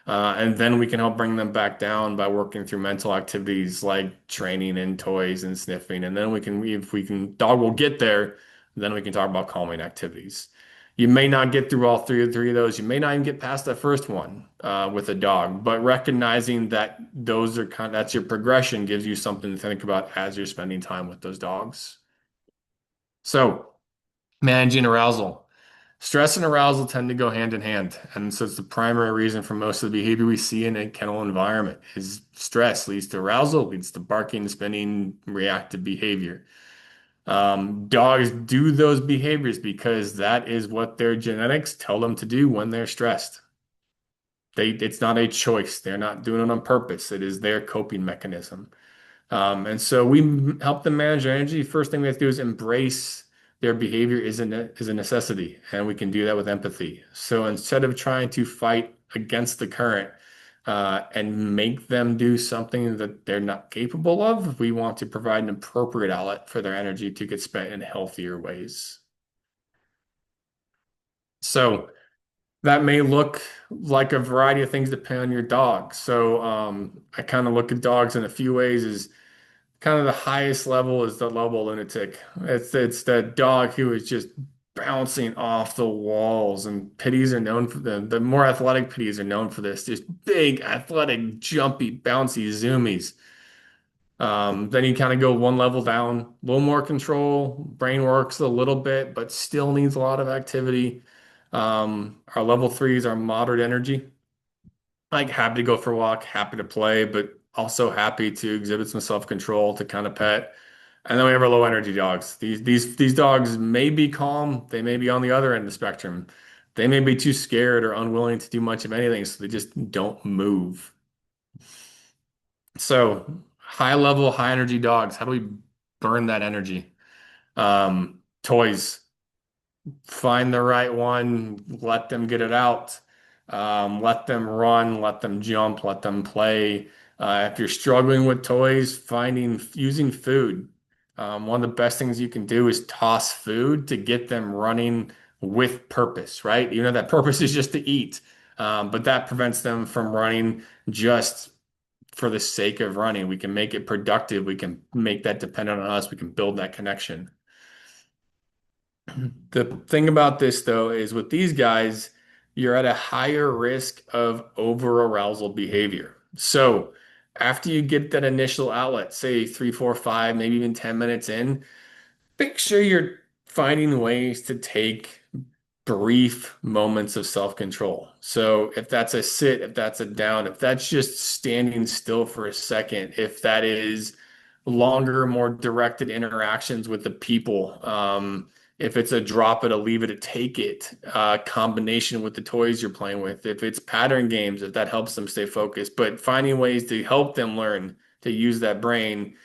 And then we can help bring them back down by working through mental activities like training and toys and sniffing. And then if we can, dog will get there, then we can talk about calming activities. You may not get through all three of those. You may not even get past that first one with a dog, but recognizing that that's your progression gives you something to think about as you're spending time with those dogs. So, managing arousal. Stress and arousal tend to go hand in hand. And so it's the primary reason for most of the behavior we see in a kennel environment is stress leads to arousal, leads to barking, spinning, reactive behavior. Dogs do those behaviors because that is what their genetics tell them to do when they're stressed. It's not a choice. They're not doing it on purpose. It is their coping mechanism. And so we help them manage their energy. First thing we have to do is embrace their behavior is a necessity, and we can do that with empathy. So instead of trying to fight against the current and make them do something that they're not capable of, we want to provide an appropriate outlet for their energy to get spent in healthier ways. So that may look like a variety of things depending on your dog. So I kind of look at dogs in a few ways as kind of the highest level is the lovable lunatic. It's that dog who is just bouncing off the walls, and pitties are known for the more athletic pitties are known for this, just big, athletic, jumpy, bouncy zoomies. Then you kind of go one level down, a little more control, brain works a little bit, but still needs a lot of activity. Our level threes are moderate energy, like happy to go for a walk, happy to play, but also happy to exhibit some self-control to kind of pet. And then we have our low energy dogs. These dogs may be calm, they may be on the other end of the spectrum. They may be too scared or unwilling to do much of anything, so they just don't move. So high level, high energy dogs, how do we burn that energy? Toys. Find the right one, let them get it out, let them run, let them jump, let them play. If you're struggling with toys, using food. One of the best things you can do is toss food to get them running with purpose, right? You know that purpose is just to eat, but that prevents them from running just for the sake of running. We can make it productive. We can make that dependent on us. We can build that connection. The thing about this, though, is with these guys, you're at a higher risk of over-arousal behavior. So after you get that initial outlet, say 3, 4, 5, maybe even 10 minutes in, make sure you're finding ways to take brief moments of self-control. So if that's a sit, if that's a down, if that's just standing still for a second, if that is longer, more directed interactions with the people, if it's a drop it, a leave it, a take it, combination with the toys you're playing with, if it's pattern games, if that helps them stay focused, but finding ways to help them learn to use that brain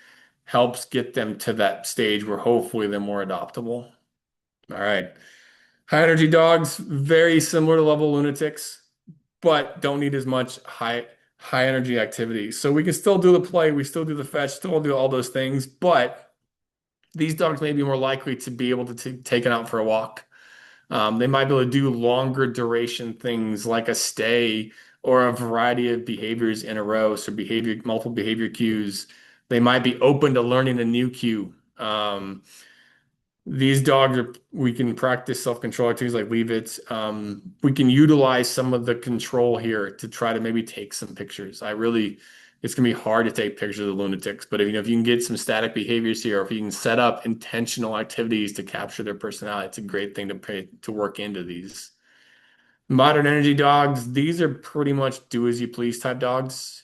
helps get them to that stage where hopefully they're more adoptable. All right. High energy dogs, very similar to level lunatics, but don't need as much high energy activity. So we can still do the play, we still do the fetch, still do all those things, but these dogs may be more likely to be able to take it out for a walk. They might be able to do longer duration things like a stay or a variety of behaviors in a row, so multiple behavior cues. They might be open to learning a new cue. These dogs are, we can practice self-control activities like leave it. We can utilize some of the control here to try to maybe take some pictures. It's gonna be hard to take pictures of the lunatics, but if you can get some static behaviors here, or if you can set up intentional activities to capture their personality, it's a great thing to work into these. Modern energy dogs, these are pretty much do as you please type dogs.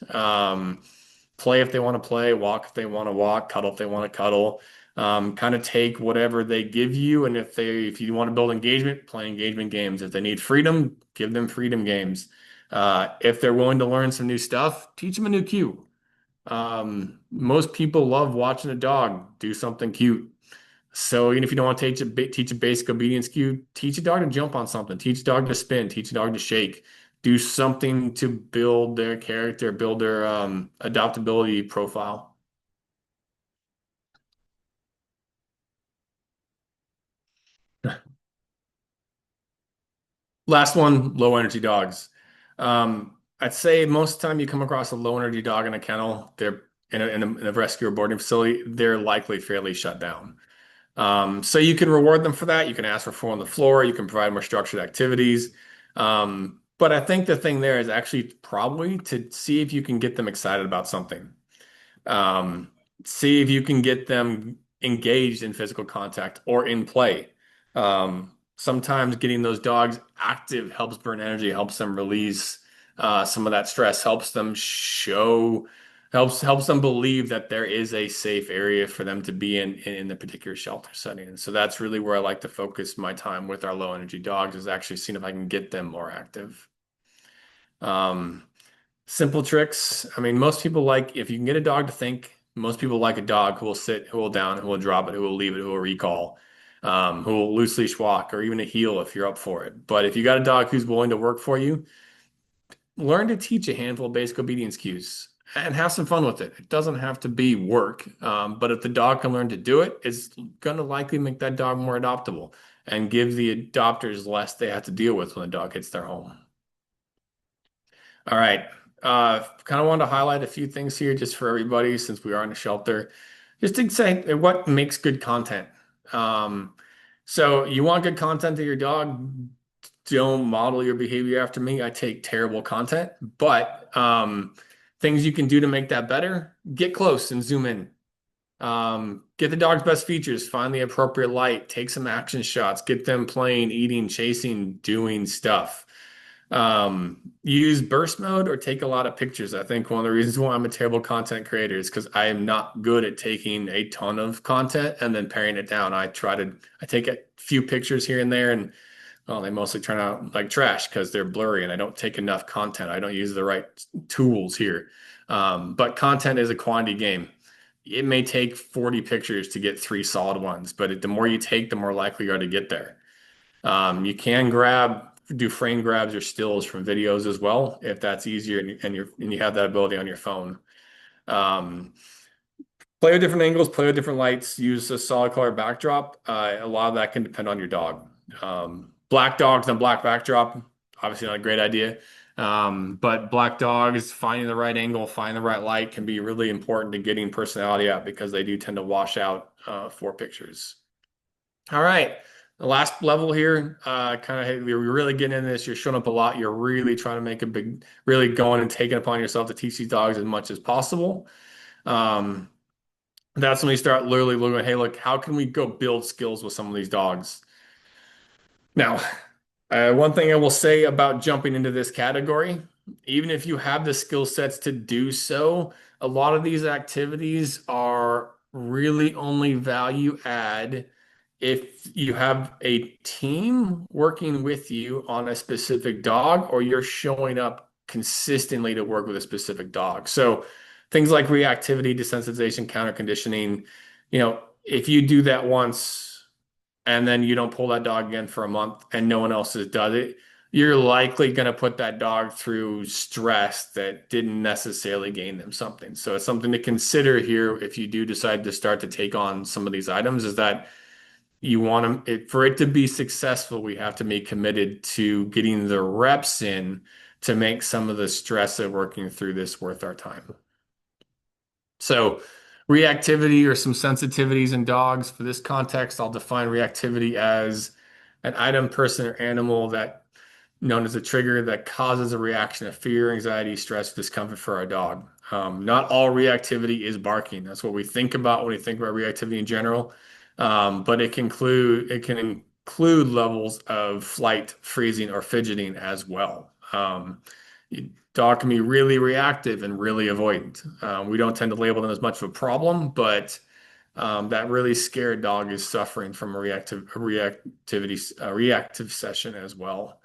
Play if they want to play, walk if they want to walk, cuddle if they want to cuddle. Kind of take whatever they give you, and if you want to build engagement, play engagement games. If they need freedom, give them freedom games. If they're willing to learn some new stuff, teach them a new cue. Most people love watching a dog do something cute. So even if you don't want to teach a basic obedience cue, teach a dog to jump on something, teach a dog to spin, teach a dog to shake, do something to build their character, build their adaptability profile. Last one, low energy dogs. I'd say most of the time you come across a low energy dog in a kennel, they're in a rescue or boarding facility, they're likely fairly shut down. So you can reward them for that. You can ask for four on the floor. You can provide more structured activities. But I think the thing there is actually probably to see if you can get them excited about something. Um, See if you can get them engaged in physical contact or in play. Sometimes getting those dogs active helps burn energy, helps them release some of that stress, helps them believe that there is a safe area for them to be in the particular shelter setting. And so that's really where I like to focus my time with our low energy dogs, is actually seeing if I can get them more active. Um, Simple tricks. I mean, most people like, if you can get a dog to think, most people like a dog who will sit, who will down, who will drop it, who will leave it, who will recall, who will loose leash walk, or even a heel if you're up for it. But if you got a dog who's willing to work for you, learn to teach a handful of basic obedience cues and have some fun with it. It doesn't have to be work, but if the dog can learn to do it, it's going to likely make that dog more adoptable and give the adopters less they have to deal with when the dog hits their home. All right. Kind of wanted to highlight a few things here just for everybody since we are in a shelter. Just to say what makes good content. Um, so you want good content to your dog, don't model your behavior after me. I take terrible content, but things you can do to make that better, get close and zoom in. Get the dog's best features, find the appropriate light, take some action shots, get them playing, eating, chasing, doing stuff. Use burst mode or take a lot of pictures. I think one of the reasons why I'm a terrible content creator is because I am not good at taking a ton of content and then paring it down. I take a few pictures here and there, and well, they mostly turn out like trash because they're blurry and I don't take enough content. I don't use the right tools here. But content is a quantity game. It may take 40 pictures to get three solid ones, but the more you take, the more likely you are to get there. You can do frame grabs or stills from videos as well, if that's easier and you have that ability on your phone. Um, Play with different angles, play with different lights, use a solid color backdrop. A lot of that can depend on your dog. Black dogs and black backdrop, obviously not a great idea. But black dogs, finding the right angle, finding the right light can be really important to getting personality out because they do tend to wash out for pictures. All right. The last level here, we're really getting into this. You're showing up a lot. You're really trying to really going and taking upon yourself to teach these dogs as much as possible. Um, that's when we start literally looking at, hey, look, how can we go build skills with some of these dogs? Now, one thing I will say about jumping into this category, even if you have the skill sets to do so, a lot of these activities are really only value add if you have a team working with you on a specific dog or you're showing up consistently to work with a specific dog. So things like reactivity, desensitization, counter conditioning, if you do that once and then you don't pull that dog again for a month and no one else has done it, you're likely going to put that dog through stress that didn't necessarily gain them something. So it's something to consider here if you do decide to start to take on some of these items, is that you want them for it to be successful, we have to be committed to getting the reps in to make some of the stress of working through this worth our time. So reactivity or some sensitivities in dogs. For this context, I'll define reactivity as an item, person, or animal that known as a trigger that causes a reaction of fear, anxiety, stress, discomfort for our dog. Not all reactivity is barking. That's what we think about when we think about reactivity in general. But it can include levels of flight, freezing, or fidgeting as well. Dog can be really reactive and really avoidant. We don't tend to label them as much of a problem, but that really scared dog is suffering from a reactive session as well.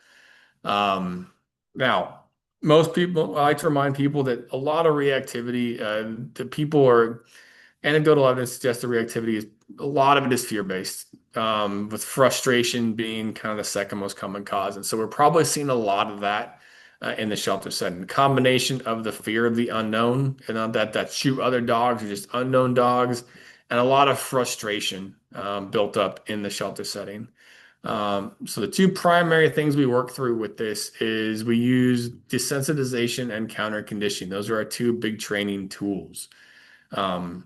Now, most people, I like to remind people that a lot of reactivity, the people are anecdotal evidence suggests the reactivity is a lot of it is fear-based, with frustration being kind of the second most common cause. And so we're probably seeing a lot of that in the shelter setting. The combination of the fear of the unknown and that shoot other dogs or just unknown dogs, and a lot of frustration built up in the shelter setting. So the two primary things we work through with this is we use desensitization and counter conditioning. Those are our two big training tools. Um,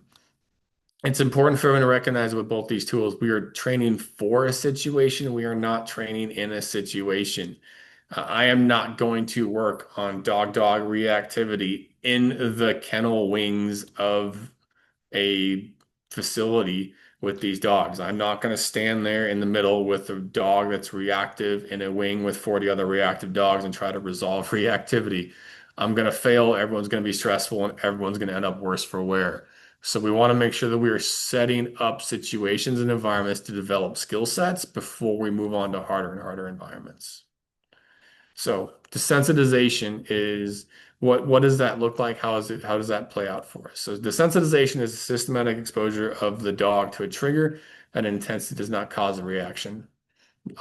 it's important for everyone to recognize with both these tools, we are training for a situation. We are not training in a situation. I am not going to work on dog-dog reactivity in the kennel wings of a facility with these dogs. I'm not going to stand there in the middle with a dog that's reactive in a wing with 40 other reactive dogs and try to resolve reactivity. I'm going to fail. Everyone's going to be stressful and everyone's going to end up worse for wear. So we want to make sure that we are setting up situations and environments to develop skill sets before we move on to harder and harder environments. So desensitization is what does that look like? How does that play out for us? So desensitization is a systematic exposure of the dog to a trigger at an intensity does not cause a reaction,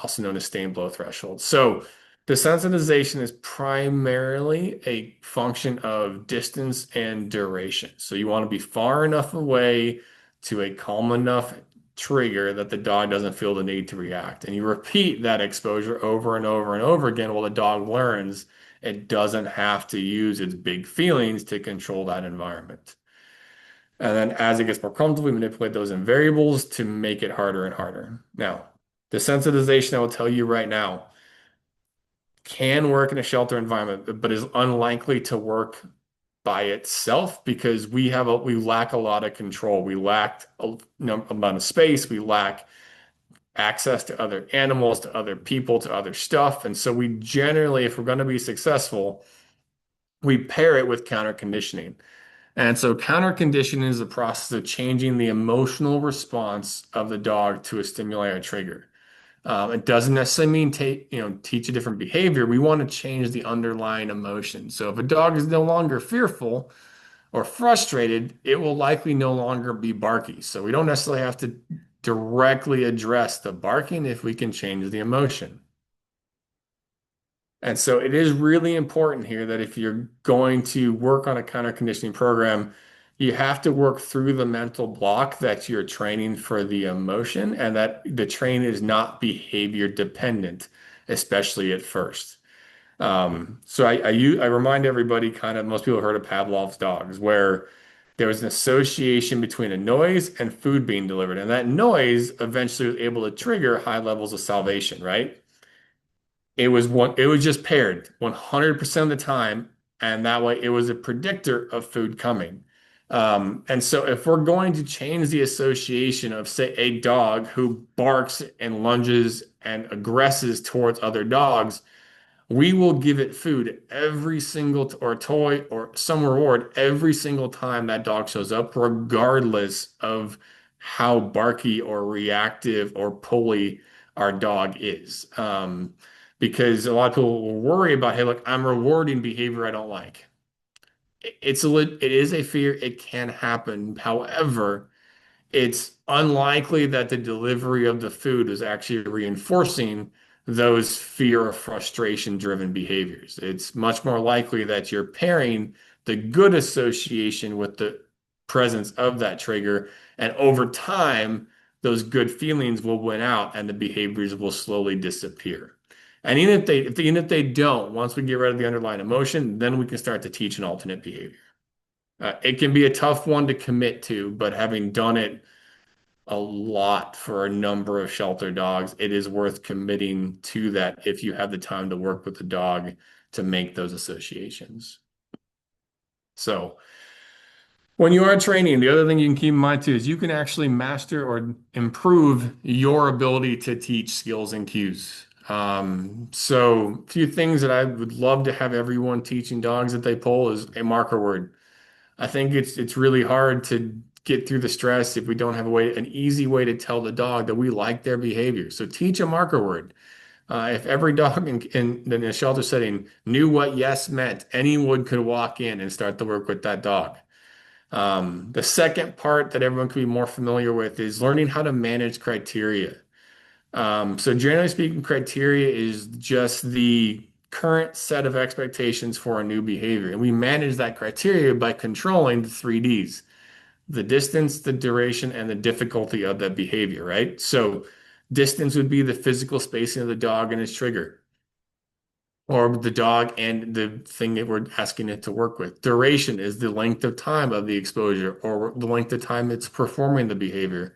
also known as stay and blow threshold. So desensitization is primarily a function of distance and duration. So you want to be far enough away to a calm enough trigger that the dog doesn't feel the need to react. And you repeat that exposure over and over and over again while the dog learns it doesn't have to use its big feelings to control that environment. And then as it gets more comfortable, we manipulate those in variables to make it harder and harder. Now, desensitization, I will tell you right now, can work in a shelter environment, but is unlikely to work by itself because we lack a lot of control. We lack a amount of space. We lack access to other animals, to other people, to other stuff. And so we generally, if we're going to be successful, we pair it with counter conditioning. And so counter conditioning is the process of changing the emotional response of the dog to a stimuli or trigger. It doesn't necessarily mean teach a different behavior. We want to change the underlying emotion. So if a dog is no longer fearful or frustrated, it will likely no longer be barky. So we don't necessarily have to directly address the barking if we can change the emotion. And so it is really important here that if you're going to work on a counter conditioning program, you have to work through the mental block that you're training for the emotion and that the train is not behavior dependent, especially at first. So I remind everybody kind of most people have heard of Pavlov's dogs, where there was an association between a noise and food being delivered. And that noise eventually was able to trigger high levels of salivation, right? It was just paired 100% of the time, and that way it was a predictor of food coming. And so if we're going to change the association of, say, a dog who barks and lunges and aggresses towards other dogs, we will give it food every single or toy or some reward every single time that dog shows up, regardless of how barky or reactive or pulley our dog is. Because a lot of people will worry about, hey, look, I'm rewarding behavior I don't like. It is a fear. It can happen. However, it's unlikely that the delivery of the food is actually reinforcing those fear or frustration driven behaviors. It's much more likely that you're pairing the good association with the presence of that trigger. And over time, those good feelings will win out and the behaviors will slowly disappear. And even if they don't, once we get rid of the underlying emotion, then we can start to teach an alternate behavior. It can be a tough one to commit to, but having done it a lot for a number of shelter dogs, it is worth committing to that if you have the time to work with the dog to make those associations. So, when you are training, the other thing you can keep in mind too is you can actually master or improve your ability to teach skills and cues. So a few things that I would love to have everyone teaching dogs that they pull is a marker word. I think it's really hard to get through the stress if we don't have an easy way to tell the dog that we like their behavior. So teach a marker word. If every dog in a shelter setting knew what yes meant, anyone could walk in and start to work with that dog. The second part that everyone can be more familiar with is learning how to manage criteria. So generally speaking, criteria is just the current set of expectations for a new behavior. And we manage that criteria by controlling the 3Ds, the distance, the duration, and the difficulty of that behavior, right? So distance would be the physical spacing of the dog and its trigger, or the dog and the thing that we're asking it to work with. Duration is the length of time of the exposure or the length of time it's performing the behavior.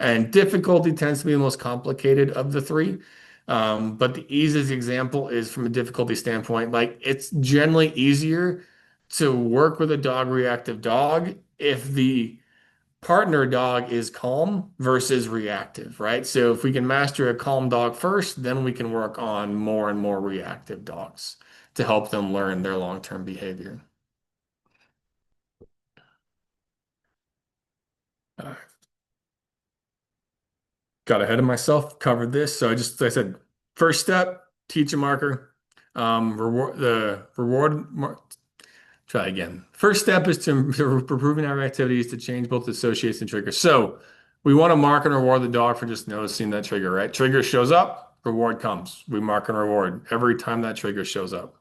And difficulty tends to be the most complicated of the three. But the easiest example is from a difficulty standpoint, like it's generally easier to work with a dog reactive dog if the partner dog is calm versus reactive, right? So if we can master a calm dog first, then we can work on more and more reactive dogs to help them learn their long-term behavior. Uh, Got ahead of myself, covered this. So I said, first step, teach a marker. Try again. First step is to improving our activities to change both associates and triggers. So we want to mark and reward the dog for just noticing that trigger, right? Trigger shows up, reward comes. We mark and reward every time that trigger shows up.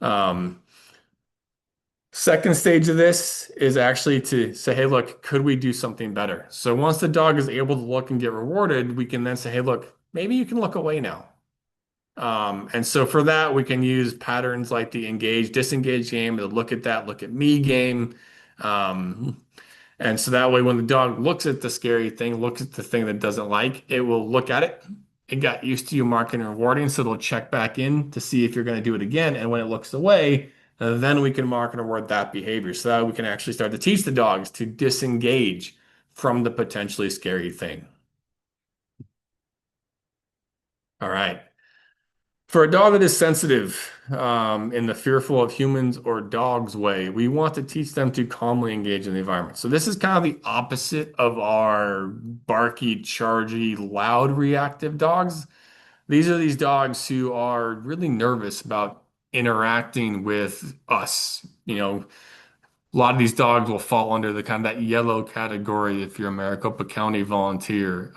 Um, Second stage of this is actually to say, hey, look, could we do something better? So once the dog is able to look and get rewarded, we can then say, hey, look, maybe you can look away now. And so for that, we can use patterns like the engage, disengage game, the look at that, look at me game. Um, and so that way, when the dog looks at the scary thing, looks at the thing that it doesn't like, it will look at it. It got used to you marking and rewarding, so it'll check back in to see if you're going to do it again. And when it looks away, then we can mark and reward that behavior. So that we can actually start to teach the dogs to disengage from the potentially scary thing. All right. For a dog that is sensitive, in the fearful of humans or dogs way, we want to teach them to calmly engage in the environment. So this is kind of the opposite of our barky, chargy, loud, reactive dogs. These are these dogs who are really nervous about interacting with us. A lot of these dogs will fall under the kind of that yellow category if you're a Maricopa County volunteer.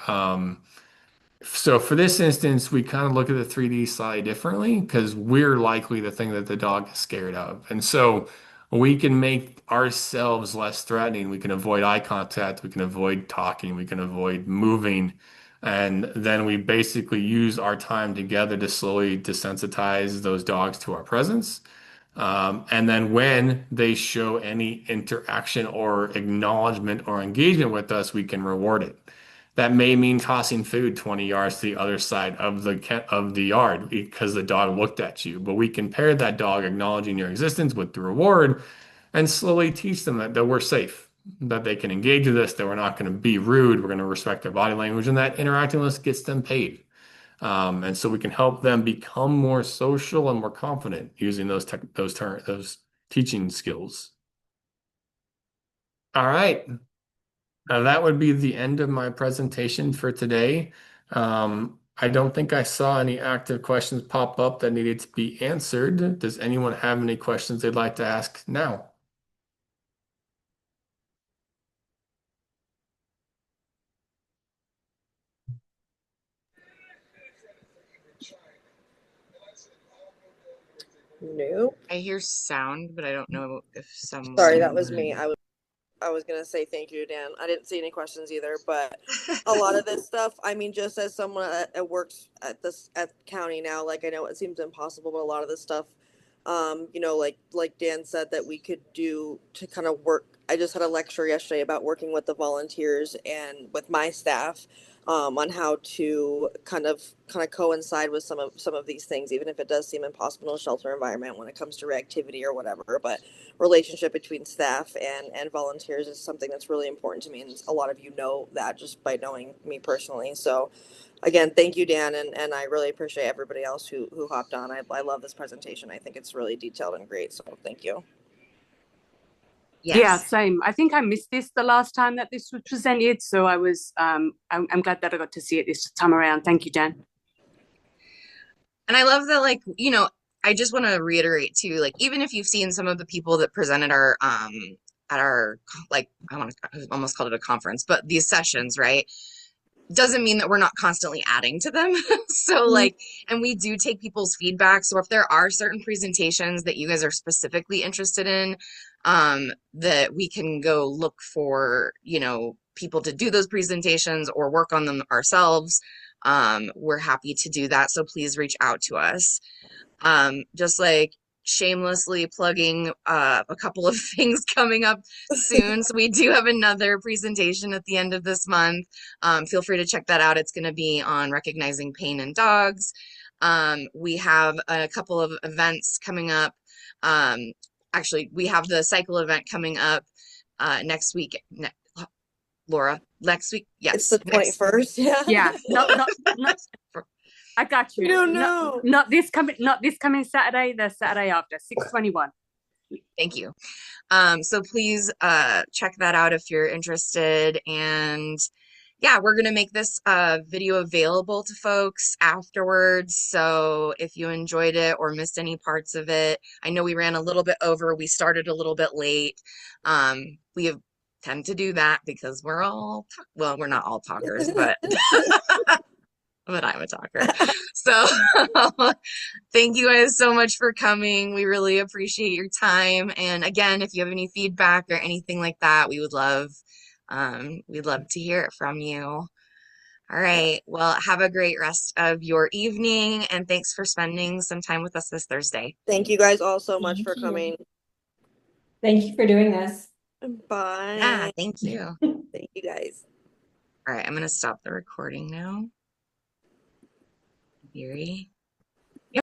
So for this instance, we kind of look at the 3D slightly differently because we're likely the thing that the dog is scared of. And so we can make ourselves less threatening. We can avoid eye contact. We can avoid talking. We can avoid moving. And then we basically use our time together to slowly desensitize those dogs to our presence. And then when they show any interaction or acknowledgement or engagement with us, we can reward it. That may mean tossing food 20 yards to the other side of the yard because the dog looked at you. But we can pair that dog acknowledging your existence with the reward and slowly teach them that we're safe, that they can engage with us, that we're not going to be rude, we're going to respect their body language, and that interacting with us gets them paid. And so we can help them become more social and more confident using those teaching skills. All right. That would be the end of my presentation for today. I don't think I saw any active questions pop up that needed to be answered. Does anyone have any questions they'd like to ask now? Nope. I hear sound, but I don't know if Sorry, that was someone. me. I was gonna say thank you, Dan. I didn't see any questions either, but a lot of this stuff, I mean, just as someone that works at county now, like I know it seems impossible, but a lot of this stuff you know, like Dan said, that we could do to kind of work. I just had a lecture yesterday about working with the volunteers and with my staff, on how to kind of coincide with some of these things, even if it does seem impossible in a shelter environment when it comes to reactivity or whatever. But relationship between staff and volunteers is something that's really important to me, and a lot of you know that just by knowing me personally. So again, thank you, Dan, and I really appreciate everybody else who hopped on. I love this presentation. I think it's really detailed and great. So thank you. Yeah, Yes. same. I think I missed this the last time that this was presented, so I was I'm glad that I got to see it this time around. Thank you, Dan. And I love that, like, you know, I just want to reiterate too, like, even if you've seen some of the people that presented our at our, like, I almost called it a conference, but these sessions, right? Doesn't mean that we're not constantly adding to them. So like, and we do take people's feedback. So if there are certain presentations that you guys are specifically interested in, that we can go look for, you know, people to do those presentations or work on them ourselves, we're happy to do that. So please reach out to us. Just like shamelessly plugging a couple of things coming up soon. So we do have another presentation at the end of this month. Feel free to check that out. It's going to be on recognizing pain in dogs. We have a couple of events coming up. Actually, we have the cycle event coming up next week. Laura, next week? Yes. It's the 21st. Yeah, not I got you. No, no. Not this coming Saturday, the Saturday after, 6/21. Thank you. So please check that out if you're interested. And yeah, we're going to make this video available to folks afterwards. So if you enjoyed it or missed any parts of it, I know we ran a little bit over. We started a little bit late. We tend to do that because we're all, well, we're not all talkers, but but I'm a talker. So thank you guys so much for coming. We really appreciate your time. And again, if you have any feedback or anything like that, we'd love to hear it from you. All right. Well, have a great rest of your evening, and thanks for spending some time with us this Thursday. Thank you guys all so much Thank for you. coming. Thank you for doing this. Bye. Yeah, thank you. Thank you guys. All right, I'm going to stop the recording now. Yuri.